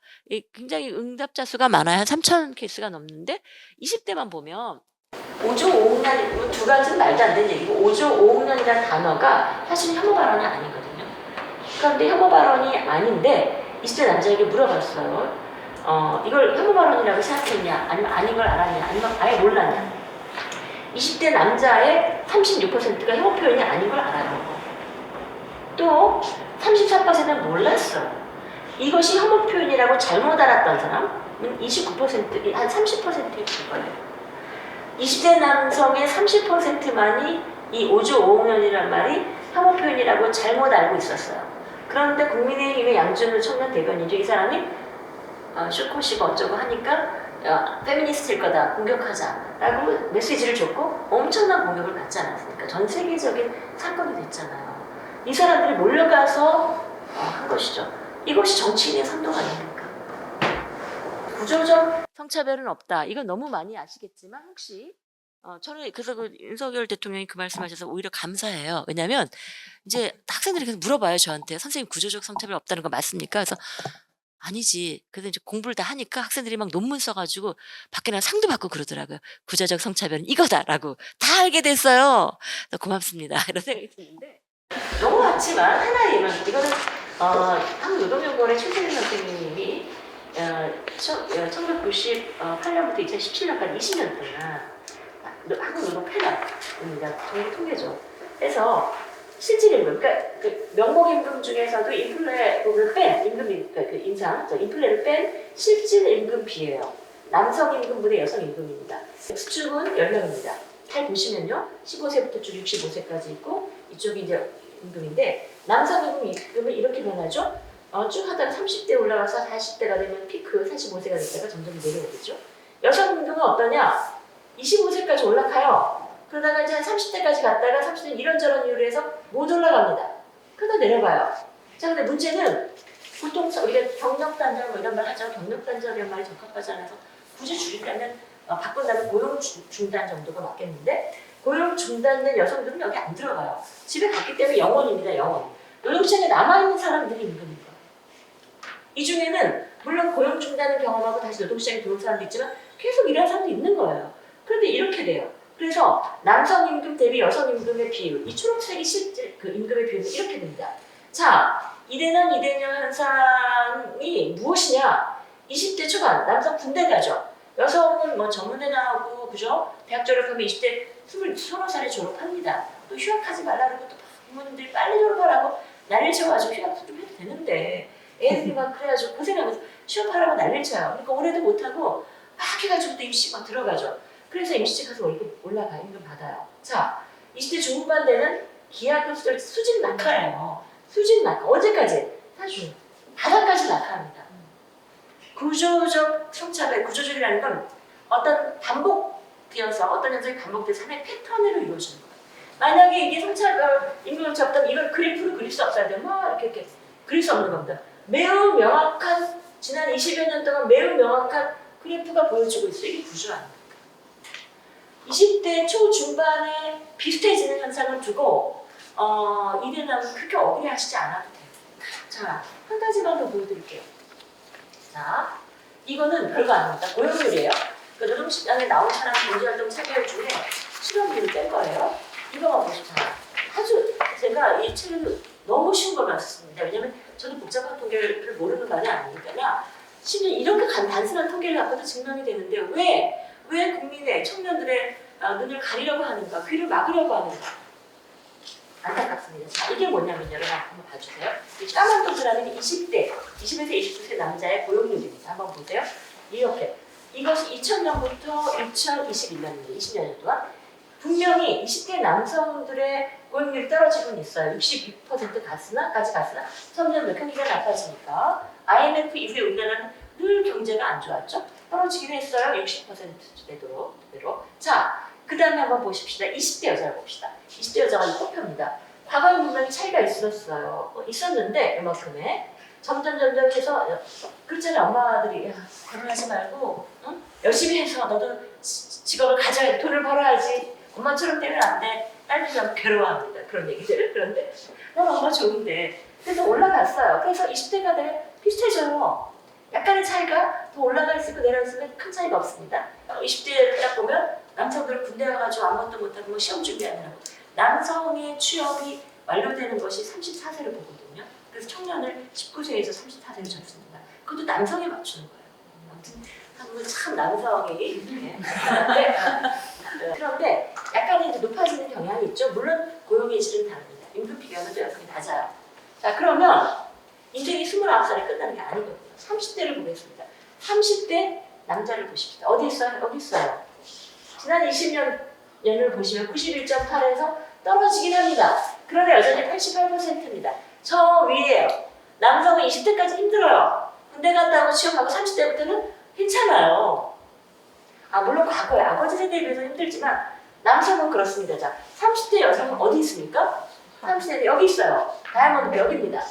A: 굉장히 응답자 수가 많아요. 한 3,000 케이스가 넘는데 20대만 보면 5조 5억 년, 두 가지는 말도 안 되는 얘기고 5조 5억 년이라는 단어가 사실 혐오 발언이 아니거든요. 그런데 혐오 발언이 아닌데 20대 남자에게 물어봤어요. 이걸 혐오 발언이라고 생각했냐? 아니면 아닌 걸 알았냐? 아니면 아예 몰랐냐? 20대 남자의 36%가 혐오 표현이 아닌 걸 알아요. 또 34%는 몰랐어요. 이것이 혐오 표현이라고 잘못 알았던 사람은 29%, 한 30%일 거예요. 20대 남성의 30%만이 이 5조 5억 년이라는 말이 혐오 표현이라고 잘못 알고 있었어요. 그런데 국민의힘의 양준호 청년 대변인이 이 사람이 쇼코시가 어쩌고 하니까 페미니스트일 거다, 공격하자라고 메시지를 줬고 엄청난 공격을 받지 않았습니까? 전 세계적인 사건이 됐잖아요. 이 사람들이 몰려가서 한 것이죠. 이것이 정치인의 선동 아닙니까? 구조적 성차별은 없다. 이건 너무 많이 아시겠지만 혹시 저는 그래서 그 윤석열 대통령이 그 말씀하셔서 오히려 감사해요. 왜냐하면 이제 학생들이 계속 물어봐요 저한테 선생님 구조적 성차별 없다는 거 맞습니까? 그래서 아니지. 그래서 이제 공부를 다 하니까 학생들이 막 논문 써가지고 밖에 나가 상도 받고 그러더라고요. 구조적 성차별은 이거다라고 다 알게 됐어요. 고맙습니다. 이런 생각이 드는데 너무 많지만 하나의 예만 이거는 한국노동연구원의 최세림 선생님이 1998년부터 2017년까지 20년 동안 한국노동 패널입니다. 정부 통계죠. 그래서 실질임금, 그러니까 그 명목임금 중에서도 인플레를 뺀 임금, 그러니까 그 인상, 인플레를 뺀 실질임금 비예요. 남성 임금분의 여성 임금입니다. 수축은 10명입니다. 잘 보시면요, 15세부터 쭉 65세까지 있고 이쪽이 이제 임금인데 남성 임금은 이렇게 변하죠. 쭉 하다가 30대 올라가서 40대가 되면 피크 45세가 됐다가 점점 내려오겠죠. 여성 임금은 어떠냐? 25세까지 올라가요. 그러다가 이제 한 30대까지 갔다가 30대 이런저런 이유로 해서 못 올라갑니다. 그러다 내려가요. 자, 근데 문제는 보통 우리가 경력단절 뭐 이런 말 하죠. 경력단절이라는 말이 적합하지 않아서 굳이 줄인다면 바꾼다면 고용중단 정도가 맞겠는데 고용 중단된 여성들은 여기 안 들어가요. 집에 갔기 때문에 영원입니다. 영원. 노동시장에 남아있는 사람들이 임금입니다. 이 중에는 물론 고용 중단을 경험하고 다시 노동시장에 들어온 사람도 있지만 계속 일하는 사람도 있는 거예요. 그런데 이렇게 돼요. 그래서 남성 임금 대비 여성 임금의 비율, 이 초록색이 실제 그 임금의 비율은 이렇게 됩니다. 자, 이대남 이대녀 현상이 무엇이냐? 20대 초반 남성 군대 가죠. 여성은 뭐 전문대 나오고 그죠? 대학 졸업하면 20대 20살에 졸업합니다. 또 휴학하지 말라고 또 부모님들이 빨리 졸업하라고 난리를 쳐가지고 휴학도 좀 해도 되는데 애들이 막 그래가지고 고생하면서 취업하라고 난리를 쳐요. 그러니까 올해도 못하고 막 해가지고 또 임시 막 들어가죠. 그래서 임시직 가서 월급 올라가 임금 받아요. 자, 20대 중후반 되는 기하급 수직 낙하예요. 수직 낙하. 언제까지? 사실 바닥까지 낙하합니다. 구조적 성차별, 구조적이라는 건 어떤 반복되어서 어떤 현상이 반복돼서 하나의 패턴으로 이루어지는 거예요. 만약에 이게 성차별, 임금을 없다면 이걸 그래프로 그릴 수 없어야 돼요. 뭐 이렇게 그릴 수 없는 겁니다. 매우 명확한 지난 20여 년 동안 매우 명확한 그래프가 보여지고 있어요. 이게 구조 아닙니까? 20대 초중반에 비슷해지는 현상을 두고 이대남은 그렇게 억울해하시지 않아도 돼요. 자, 한 가지만 더 보여드릴게요. 자, 이거는 별거 아닙니다. 고용률이에요. 그 노동시장에 나온 사람 경제활동 차별 중에 실업률을 뺀 거예요. 이거만 보시죠. 아주 제가 이 책을 너무 쉬운 걸만 썼습니다. 왜냐면 저는 복잡한 통계를 모르는 말이 아니니까 심지어 이렇게 단순한 통계를 갖고도 증명이 되는데 왜 국민의 청년들의 눈을 가리려고 하는가, 귀를 막으려고 하는가. 안타깝습니다. 자, 이게 뭐냐면요. 여러분 한번 봐주세요. 이 까만 동그라미는 20에서 29세 남자의 고용률입니다. 한번 보세요. 이렇게. 이것이 2000년부터 2021년입니다. 20년 동안. 분명히 20대 남성들의 고용률이 떨어지고는 있어요. 62%까지 갔으나 점점 평균이 나빠지니까 IMF 이후에 우리나라는 늘 경제가 안 좋았죠. 떨어지긴 했어요. 60%대로. 자, 그 다음에 한번 보십시다. 20대 여자를 봅시다. 20대 여자가 이 꼽혀입니다. 과거에 분명히 차이가 있었는데 이만큼의 점점 해서 그렇잖아요. 엄마들이 야, 결혼하지 말고 응? 열심히 해서 너도 직업을 가져야 돼. 돈을 벌어야지. 엄마처럼 되면 안 돼. 딸들이 너무 괴로워합니다. 그런 얘기들을. 그런데 난 엄마 좋은데. 그래서 올라갔어요. 그래서 20대가 돼 비슷해져요. 약간의 차이가 더 올라가 있고 내려가 있으면 큰 차이가 없습니다. 20대를 딱 보면 남성들 군대 가가지고 아무것도 못하고 뭐 시험 준비하느라고. 남성의 취업이 완료되는 것이 34세를 보거든요. 그래서 청년을 19세에서 34세로 잡습니다. 그것도 남성에 맞추는 거예요. 아무튼 한국은 참 남성이 그런데 약간의 이제 높아지는 경향이 있죠. 물론 고용의 질은 다릅니다. 임금 비교하면 또 여성이 낮아요. 자, 그러면 인생이 29살에 끝나는 게 아니거든요. 30대를 보겠습니다. 30대 남자를 보십시다. 어디 있어요? 여기 있어요. 지난 20년을 보시면 91.8에서 떨어지긴 합니다. 그러나 여전히 88%입니다. 저 위에요. 남성은 20대까지 힘들어요. 군대 갔다 오고 취업하고 30대부터는 괜찮아요. 물론 과거에 아버지 세대에 비해서 힘들지만 남성은 그렇습니다. 자, 30대 여성은 어디 있습니까? 30대 여기 있어요. 다이아몬드 여기입니다.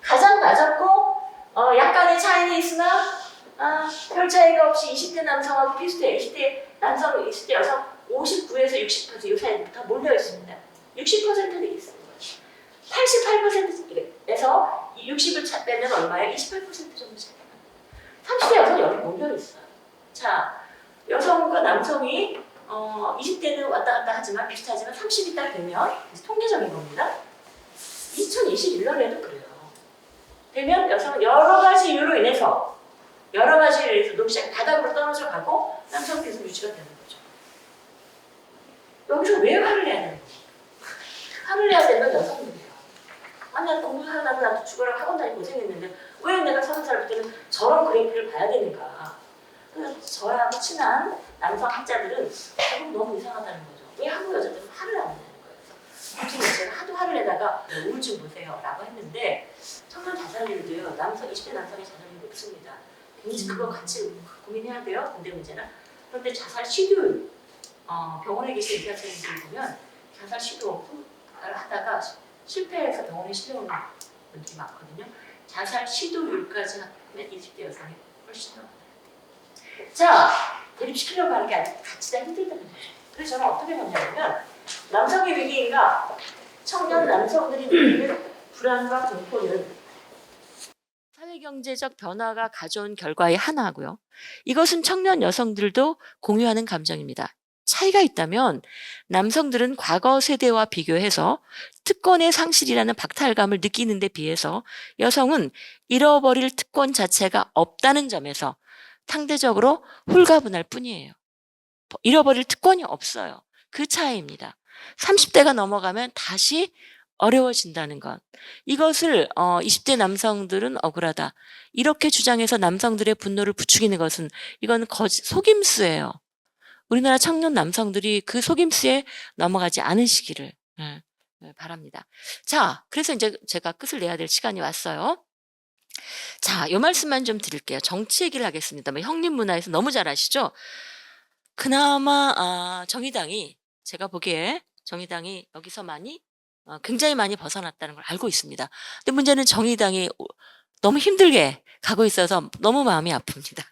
A: 가장 낮았고 약간의 차이는 있으나 별 차이가 없이 20대 남성하고 비슷해요. 20대 남성, 20대 여성 59에서 60% 이 사이부터 몰려 있습니다. 60%는 있습니다. 88%에서 60을 빼면 얼마예요? 28% 정도 차이가 납니다. 30대 여성 여기 몰려 있어요. 자, 여성과 남성이 20대는 왔다 갔다 하지만 비슷하지만 30이 딱 되면 통계적인 겁니다. 2021년에도 그래요. 되면 여성은 여러 가지 이유로 인해서 노동시장이 바닥으로 떨어져 가고 남성은 계속 유지가 되는 거죠. 여기서 왜 화를 내야 되는 거예요? 화를 내야 되면 여성들이에요. 난 공부하려고 나도 죽어라 학원 다니고 고생했는데 왜 내가 30살부터는 저런 그래프를 봐야 되는가? 그래서 저하고 친한 남성 학자들은 한국 너무 이상하다는 거죠. 왜 한국 여자들은 화를 안 내는 거예요? 그래서 제가 하도 화를 내다가 우울증 보세요 라고 했는데 청년 자살률도요. 20대 남성의 자살률이 높습니다. 굉장히 그거 같이 고민해야 돼요. 군대 문제나. 그런데 자살 시도율 병원에 계신 의사선생님들 보면 자살 시도를 하다가 실패해서 병원에 실려오는 분들이 많거든요. 자살 시도율까지 하면 20대 여성이 훨씬 더 자, 대립시키려고 하는 게 아니라 같이 다 힘들다는 거죠. 그래서 저는 어떻게 봤냐면 남성의 위기인가 청년 남성들이 느끼는 불안과 공포는 사회경제적 변화가 가져온 결과의 하나고요. 이것은 청년 여성들도 공유하는 감정입니다. 차이가 있다면 남성들은 과거 세대와 비교해서 특권의 상실이라는 박탈감을 느끼는 데 비해서 여성은 잃어버릴 특권 자체가 없다는 점에서 상대적으로 홀가분할 뿐이에요. 잃어버릴 특권이 없어요. 그 차이입니다. 30대가 넘어가면 다시 어려워진다는 것. 이것을 20대 남성들은 억울하다. 이렇게 주장해서 남성들의 분노를 부추기는 것은 이건 속임수예요. 우리나라 청년 남성들이 그 속임수에 넘어가지 않으시기를 바랍니다. 자, 그래서 이제 제가 끝을 내야 될 시간이 왔어요. 자, 요 말씀만 좀 드릴게요. 정치 얘기를 하겠습니다. 형님 문화에서 너무 잘 아시죠? 그나마 정의당이 제가 보기에 정의당이 여기서 굉장히 많이 벗어났다는 걸 알고 있습니다. 근데 문제는 정의당이 너무 힘들게 가고 있어서 너무 마음이 아픕니다.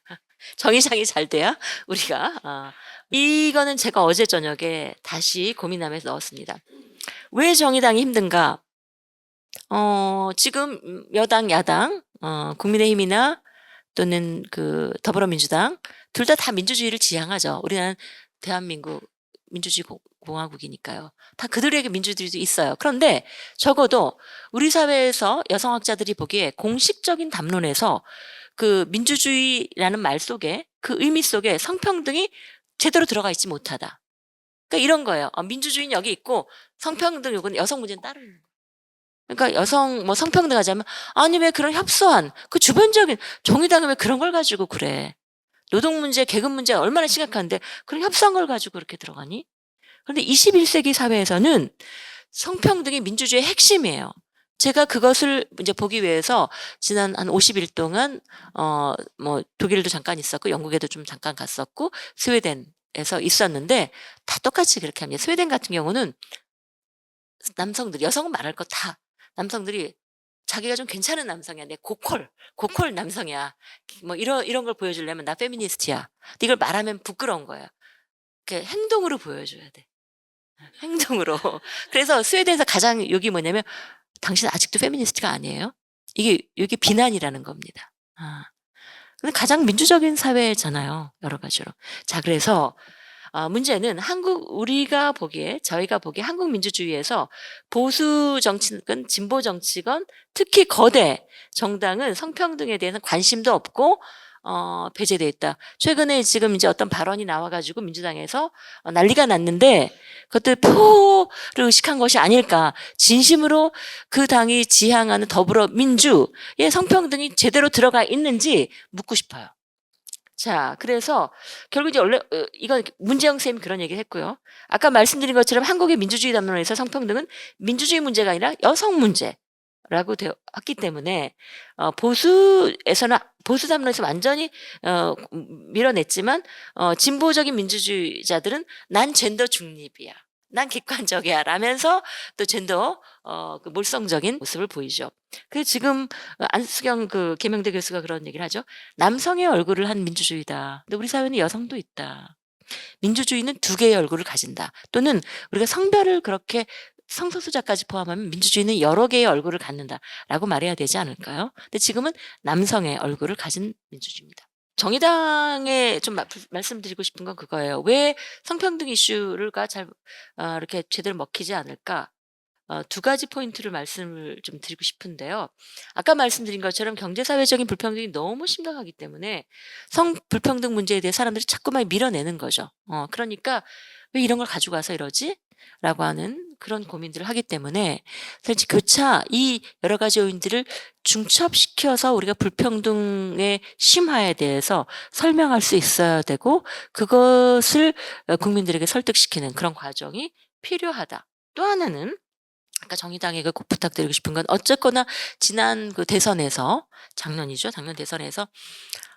A: 정의당이 잘 돼야 우리가 이거는 제가 어제 저녁에 다시 고민하면서 넣었습니다. 왜 정의당이 힘든가? 지금 여당, 야당, 국민의힘이나 또는 그 더불어민주당 둘 다 민주주의를 지향하죠. 우리나라는 대한민국 민주주의 공화국이니까요. 다 그들에게 민주주의도 있어요. 그런데 적어도 우리 사회에서 여성학자들이 보기에 공식적인 담론에서 그 민주주의라는 말 속에 그 의미 속에 성평등이 제대로 들어가 있지 못하다. 그러니까 이런 거예요. 민주주의는 여기 있고 성평등 요건 여성 문제는 따로 있는 거예요. 그러니까 여성 성평등 하자면 아니 왜 그런 협소한 그 주변적인 정의당은 왜 그런 걸 가지고 그래. 노동 문제, 계급 문제 얼마나 심각한데 그런 협소한 걸 가지고 그렇게 들어가니? 그런데 21세기 사회에서는 성평등이 민주주의의 핵심이에요. 제가 그것을 이제 보기 위해서 지난 한 50일 동안 독일도 잠깐 있었고 영국에도 좀 잠깐 갔었고 스웨덴에서 있었는데 다 똑같이 그렇게 합니다. 스웨덴 같은 경우는 남성들, 여성은 말할 거 다 남성들이 자기가 좀 괜찮은 남성이야. 내 고퀄 남성이야. 이런 걸 보여주려면 나 페미니스트야. 이걸 말하면 부끄러운 거야. 행동으로 보여줘야 돼. 행동으로. 그래서 스웨덴에서 가장 욕이 뭐냐면 당신 아직도 페미니스트가 아니에요? 이게 비난이라는 겁니다. 근데 가장 민주적인 사회잖아요. 여러 가지로. 자, 그래서 문제는 우리가 보기에 저희가 보기에 한국 민주주의에서 보수 정치건 진보 정치건 특히 거대 정당은 성평등에 대해서 관심도 없고 배제돼 있다. 최근에 지금 이제 어떤 발언이 나와 가지고 민주당에서 난리가 났는데 그것도 표를 의식한 것이 아닐까. 진심으로 그 당이 지향하는 더불어민주의 성평등이 제대로 들어가 있는지 묻고 싶어요. 자, 그래서 결국 이제 원래 이건 문재영 쌤이 그런 얘기를 했고요. 아까 말씀드린 것처럼 한국의 민주주의 담론에서 성평등은 민주주의 문제가 아니라 여성 문제라고 되었기 때문에 보수에서는 보수 담론에서 완전히 밀어냈지만 진보적인 민주주의자들은 난 젠더 중립이야. 난 객관적이야 라면서 또 젠더 그 몰성적인 모습을 보이죠. 그 지금 안수경 그 계명대 교수가 그런 얘기를 하죠. 남성의 얼굴을 한 민주주의다. 근데 우리 사회는 여성도 있다. 민주주의는 두 개의 얼굴을 가진다. 또는 우리가 성별을 그렇게 성소수자까지 포함하면 민주주의는 여러 개의 얼굴을 갖는다라고 말해야 되지 않을까요? 근데 지금은 남성의 얼굴을 가진 민주주의입니다. 정의당에 좀 말씀드리고 싶은 건 그거예요. 왜 성평등 이슈가 잘 이렇게 제대로 먹히지 않을까? 두 가지 포인트를 말씀을 좀 드리고 싶은데요. 아까 말씀드린 것처럼 경제사회적인 불평등이 너무 심각하기 때문에 성불평등 문제에 대해 사람들이 자꾸만 밀어내는 거죠. 그러니까 '왜 이런 걸 가지고 와서 이러지?' 라고 하는 그런 고민들을 하기 때문에 사실 교차 이 여러 가지 요인들을 중첩시켜서 우리가 불평등의 심화에 대해서 설명할 수 있어야 되고 그것을 국민들에게 설득시키는 그런 과정이 필요하다. 또 하나는 아까 정의당에게 꼭 부탁드리고 싶은 건 어쨌거나 지난 그 대선에서 작년이죠. 작년 대선에서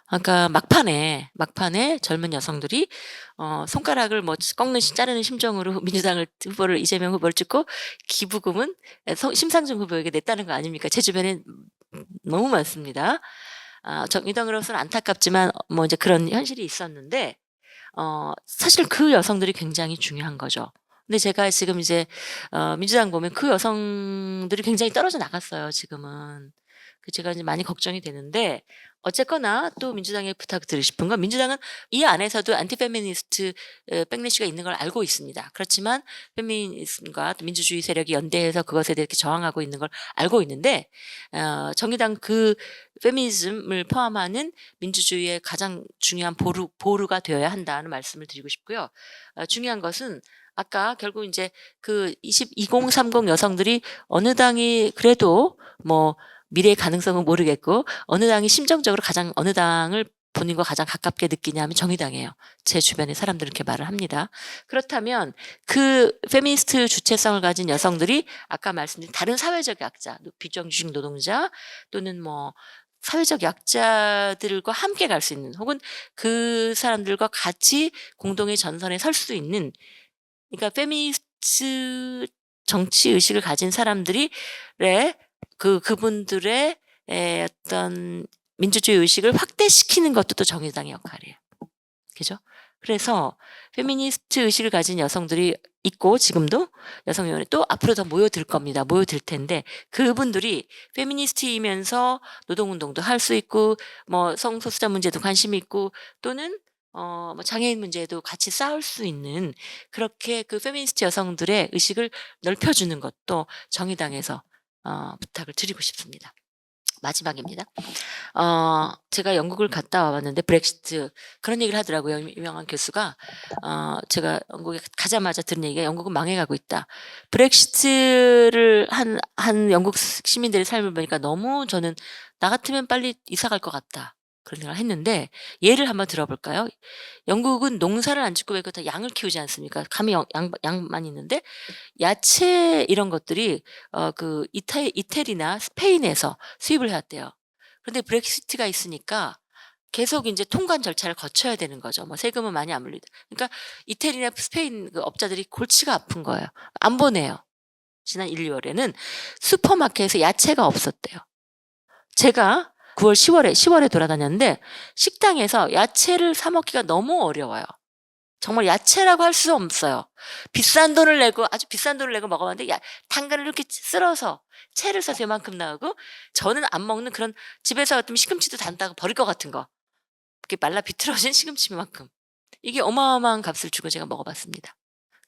A: 아까 막판에 젊은 여성들이 손가락을 뭐 꺾는 자르는 심정으로 민주당을 후보를 이재명 후보를 찍고 기부금은 심상정 후보에게 냈다는 거 아닙니까? 제 주변에 너무 많습니다. 정의당으로서는 안타깝지만 뭐 이제 그런 현실이 있었는데 사실 그 여성들이 굉장히 중요한 거죠. 근데 제가 지금 이제 민주당 보면 그 여성들이 굉장히 떨어져 나갔어요 지금은. 제가 이제 많이 걱정이 되는데 어쨌거나 또 민주당에 부탁드리고 싶은 건 민주당은 이 안에서도 안티 페미니스트 백래시가 있는 걸 알고 있습니다. 그렇지만 페미니즘과 또 민주주의 세력이 연대해서 그것에 대해 이렇게 저항하고 있는 걸 알고 있는데 정의당 그 페미니즘을 포함하는 민주주의의 가장 중요한 보루가 되어야 한다는 말씀을 드리고 싶고요. 중요한 것은 아까 결국 이제 그 2030 여성들이 어느 당이 그래도 뭐 미래의 가능성은 모르겠고 어느 당이 심정적으로 가장 어느 당을 본인과 가장 가깝게 느끼냐면 정의당이에요. 제 주변에 사람들은 그렇게 말을 합니다. 그렇다면 그 페미니스트 주체성을 가진 여성들이 아까 말씀드린 다른 사회적 약자, 비정규직 노동자 또는 뭐 사회적 약자들과 함께 갈 수 있는 혹은 그 사람들과 같이 공동의 전선에 설 수 있는 그러니까 페미니스트 정치 의식을 가진 사람들이 그분들의 어떤 민주주의 의식을 확대시키는 것도 또 정의당의 역할이에요. 그죠? 그래서 페미니스트 의식을 가진 여성들이 있고 지금도 여성위원회 또 앞으로 더 모여들 겁니다. 모여들 텐데 그분들이 페미니스트이면서 노동운동도 할 수 있고 뭐 성소수자 문제도 관심이 있고 또는 뭐 장애인 문제도 같이 싸울 수 있는 그렇게 그 페미니스트 여성들의 의식을 넓혀주는 것도 정의당에서 부탁을 드리고 싶습니다. 마지막입니다. 제가 영국을 갔다 와 봤는데 브렉시트 그런 얘기를 하더라고요. 유명한 교수가 제가 영국에 가자마자 들은 얘기가 "영국은 망해가고 있다." 브렉시트를 한 영국 시민들의 삶을 보니까 너무 저는 '나 같으면 빨리 이사 갈 것 같다.' 그런 생각을 했는데 예를 한번 들어볼까요? 영국은 농사를 안 짓고 왜 다 양을 키우지 않습니까? 감히 양만 있는데 야채 이런 것들이 그 이태리나 스페인에서 수입을 해 왔대요. 그런데 브렉시트가 있으니까 계속 인제 통관 절차를 거쳐야 되는 거죠. 뭐 세금은 많이 안 물리더 그러니까 이태리나 스페인 그 업자들이 골치가 아픈 거예요. 안 보내요. 지난 1-2 월에는 슈퍼마켓에 야채가 없었대요. 제가 9월 10월에 돌아다녔는데 식당에서 야채를 사 먹기가 너무 어려워요. 정말 야채라고 할 수 없어요. 비싼 돈을 내고 아주 비싼 돈을 내고 먹어봤는데 당근을 이렇게 썰어서 채를 써서 요만큼 나오고 저는 안 먹는 그런 집에서 같으면 시금치도 단다고 버릴 것 같은 거. 그렇게 말라 비틀어진 시금치만큼. 이게 어마어마한 값을 주고 제가 먹어봤습니다.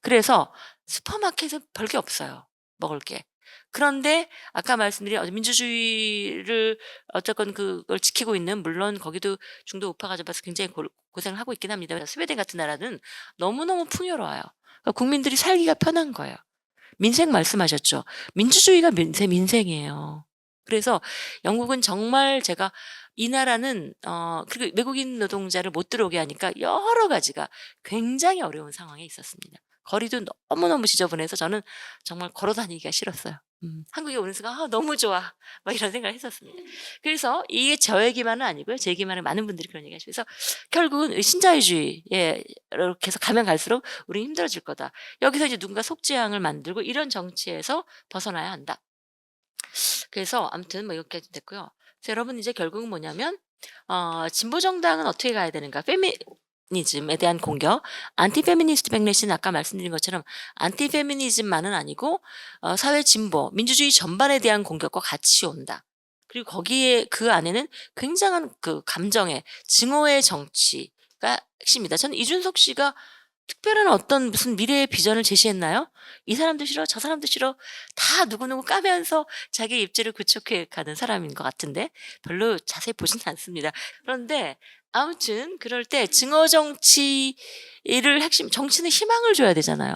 A: 그래서 슈퍼마켓은 별게 없어요, 먹을 게. 그런데 아까 말씀드린 민주주의를 어쨌건 그걸 지키고 있는, 물론 거기도 중도 우파가 잡아서 굉장히 고생을 하고 있긴 합니다. 스웨덴 같은 나라는 너무너무 풍요로워요. 그러니까 국민들이 살기가 편한 거예요. 민생 말씀하셨죠. 민주주의가 민생이에요. 그래서 영국은 정말 제가 이 나라는 그리고 외국인 노동자를 못 들어오게 하니까 여러 가지가 굉장히 어려운 상황에 있었습니다. 거리도 너무너무 지저분해서 저는 정말 걸어 다니기가 싫었어요. 한국에 오는 순간 '아 너무 좋아.' 막 이런 생각을 했었습니다. 그래서 이게 저 얘기만은 아니고요. 제 얘기만은 많은 분들이 그런 얘기하시고, 그래서 결국은 이 신자유주의에 이렇게 해서 가면 갈수록 우리는 힘들어질 거다. 여기서 이제 누군가 속죄양을 만들고 이런 정치에서 벗어나야 한다. 그래서 아무튼 뭐 이렇게 됐고요. 그래서 여러분 이제 결국은 뭐냐면 진보 정당은 어떻게 가야 되는가? 페미니즘에 대한 공격, 안티 페미니스트 백래시는 아까 말씀드린 것처럼 안티 페미니즘만은 아니고 사회 진보, 민주주의 전반에 대한 공격과 같이 온다. 그리고 거기에 그 안에는 굉장한 그 감정의 증오의 정치가 핵심이다. 저는 이준석 씨가 특별한 어떤 무슨 미래의 비전을 제시했나요? 이 사람도 싫어, 저 사람도 싫어, 다 누구누구 까면서 자기 입지를 구축해 가는 사람인 것 같은데 별로 자세히 보진 않습니다. 그런데 아무튼 그럴 때 증오 정치를 핵심, 정치는 희망을 줘야 되잖아요.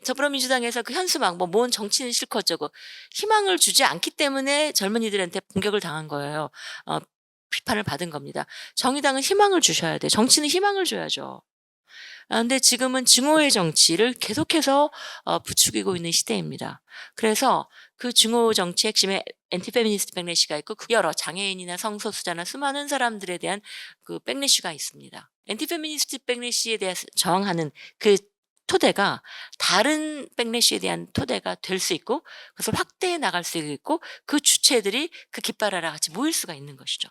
A: 더불어민주당에서 그 현수막 뭐 뭔 정치는 싫고 어쩌고 희망을 주지 않기 때문에 젊은이들한테 공격을 당한 거예요. 어 비판을 받은 겁니다. 정의당은 희망을 주셔야 돼요. 정치는 희망을 줘야죠. 근데 지금은 증오의 정치를 계속해서 부추기고 있는 시대입니다. 그래서 그 증오 정치 핵심에 엔티페미니스트 백래시가 있고, 그 여러 장애인이나 성소수자나 수많은 사람들에 대한 그 백래시가 있습니다. 엔티페미니스트 백래시에 대해서 저항하는 그 토대가 다른 백래시에 대한 토대가 될 수 있고, 그것을 확대해 나갈 수 있고, 그 주체들이 그 깃발 아래 같이 모일 수가 있는 것이죠.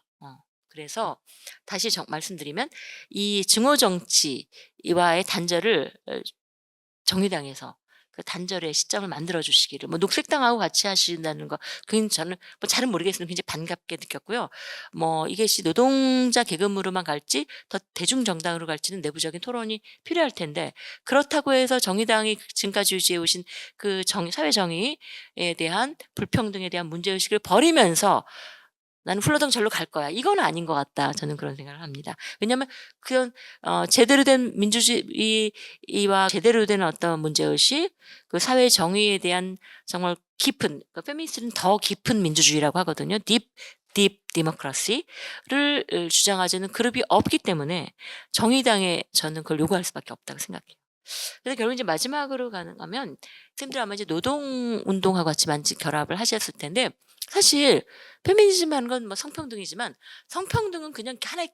A: 그래서 다시 말씀드리면 이 증오 정치와의 단절을 정의당에서 그 단절의 시점을 만들어 주시기를, 뭐 녹색당하고 같이 하신다는 거 그건 저는 뭐 잘은 모르겠으나 굉장히 반갑게 느꼈고요. 뭐 이것이 노동자 계급으로만 갈지 더 대중 정당으로 갈지는 내부적인 토론이 필요할 텐데, 그렇다고 해서 정의당이 지금까지 유지해 오신 그 사회 정의에 대한 불평등에 대한 문제 의식을 버리면서 '나는 훌러덩 절로 갈 거야.' 이건 아닌 것 같다. 저는 그런 생각을 합니다. 왜냐하면 그런 제대로 된 민주주의와 제대로 된 어떤 문제의식, 그 사회 정의에 대한 정말 깊은, 그 페미니스트는 더 깊은 민주주의라고 하거든요. 딥 디모크라시를 주장하지는 그룹이 없기 때문에 정의당에 저는 그걸 요구할 수밖에 없다고 생각해요. 그래서 결국 이제 마지막으로 가면 선생님들 아마 이제 노동운동하고 같이 만지 결합을 하셨을 텐데, 사실 페미니즘 하는 건 뭐 성평등이지만 성평등은 그냥 하나의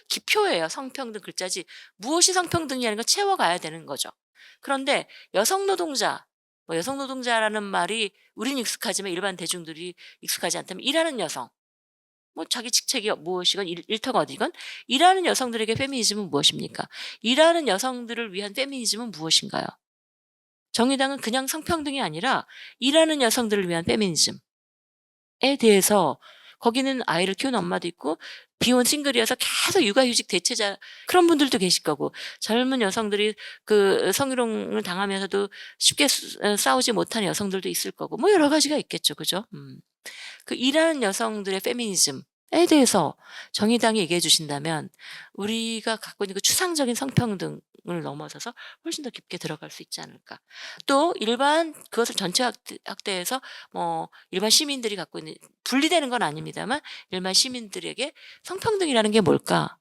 A: 기표예요. 성평등 글자지 무엇이 성평등이라는 걸 채워가야 되는 거죠. 그런데 여성 노동자, 뭐 여성 노동자라는 말이 우리는 익숙하지만 일반 대중들이 익숙하지 않다면, 일하는 여성, 뭐 자기 직책이 무엇이건 일터가 어디건 일하는 여성들에게 페미니즘은 무엇입니까? 일하는 여성들을 위한 페미니즘은 무엇인가요? 정의당은 그냥 성평등이 아니라 일하는 여성들을 위한 페미니즘에 대해서, 거기는 아이를 키우는 엄마도 있고 비혼 싱글이어서 계속 육아휴직 대체자 그런 분들도 계실 거고, 젊은 여성들이 그 성희롱을 당하면서도 쉽게 싸우지 못하는 여성들도 있을 거고, 뭐 여러 가지가 있겠죠. 그죠? 그 일하는 여성들의 페미니즘에 대해서 정의당이 얘기해 주신다면 우리가 갖고 있는 그 추상적인 성평등을 넘어서서 훨씬 더 깊게 들어갈 수 있지 않을까. 또 일반 그것을 전체 확대해서 뭐 일반 시민들이 갖고 있는, 분리되는 건 아닙니다만 일반 시민들에게 성평등이라는 게 뭘까?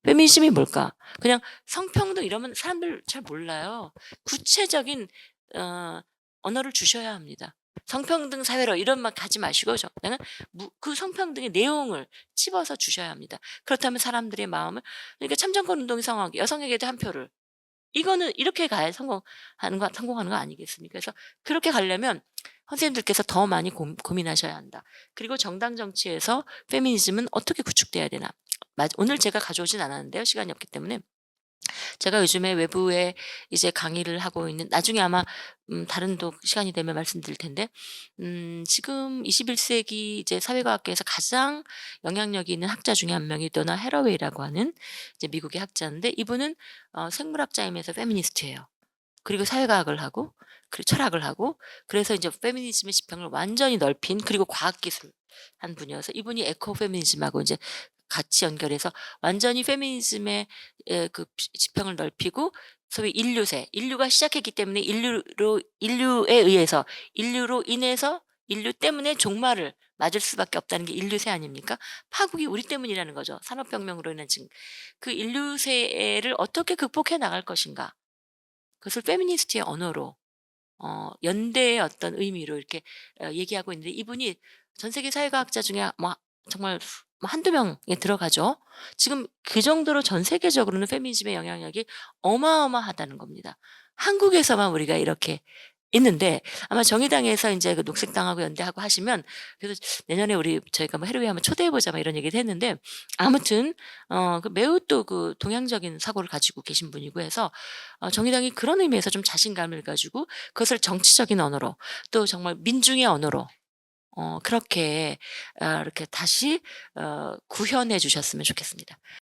A: 페미니즘이 뭘까? 그냥 성평등 이러면 사람들 잘 몰라요. 구체적인 어 언어를 주셔야 합니다. 성평등 사회로 이런 말 가지 마시고 그냥 그 성평등의 내용을 찝어서 주셔야 합니다. 그렇다면 사람들의 마음을, 그러니까 참정권 운동이 성공하게 여성에게도 한 표를, 이거는 이렇게 가야 성공하는 거 아니겠습니까? 그래서 그렇게 가려면 선생님들께서 더 많이 고민하셔야 한다. 그리고 정당 정치에서 페미니즘은 어떻게 구축돼야 되나. 오늘 제가 가져오진 않았는데요. 시간이 없기 때문에. 제가 요즘에 외부에 이제 강의를 하고 있는, 나중에 아마 다른 또 시간이 되면 말씀드릴 텐데, 지금 21 세기 이제 사회과학계에서 가장 영향력이 있는 학자 중에 한 명이 도나 해러웨이라고 하는 이제 미국의 학자인데, 이분은 생물학자이면서 페미니스트예요. 그리고 사회과학을 하고, 그리고 철학을 하고, 그래서 이제 페미니즘의 지평을 완전히 넓힌, 그리고 과학기술 한 분이어서, 이분이 에코 페미니즘하고 이제 같이 연결해서 완전히 페미니즘의 그 지평을 넓히고, 소위 인류세, 인류가 시작했기 때문에 인류에 의해서, 인류로 인해서 인류 때문에 종말을 맞을 수밖에 없다는 게 인류세 아닙니까? 파국이 우리 때문이라는 거죠. 산업혁명으로 인한 지금 그 인류세를 어떻게 극복해 나갈 것인가. 그것을 페미니스트의 언어로, 연대의 어떤 의미로 이렇게 얘기하고 있는데, 이분이 전 세계 사회과학자 중에 뭐 정말 뭐 한두 명에 들어가죠. 지금 그 정도로 전 세계적으로는 페미니즘의 영향력이 어마어마하다는 겁니다. 한국에서만 우리가 이렇게 있는데, 아마 정의당에서 인제 그 녹색당하고 연대하고 하시면, 그래서 내년에 저희가 뭐 "해로웨이 한번 초대해 보자." 막 이런 얘기를 했는데, 아무튼 그 매우 또 그 동양적인 사고를 가지고 계신 분이고 해서, 정의당이 그런 의미에서 좀 자신감을 가지고 그것을 정치적인 언어로, 또 정말 민중의 언어로 그렇게 이렇게 다시 구현해 주셨으면 좋겠습니다.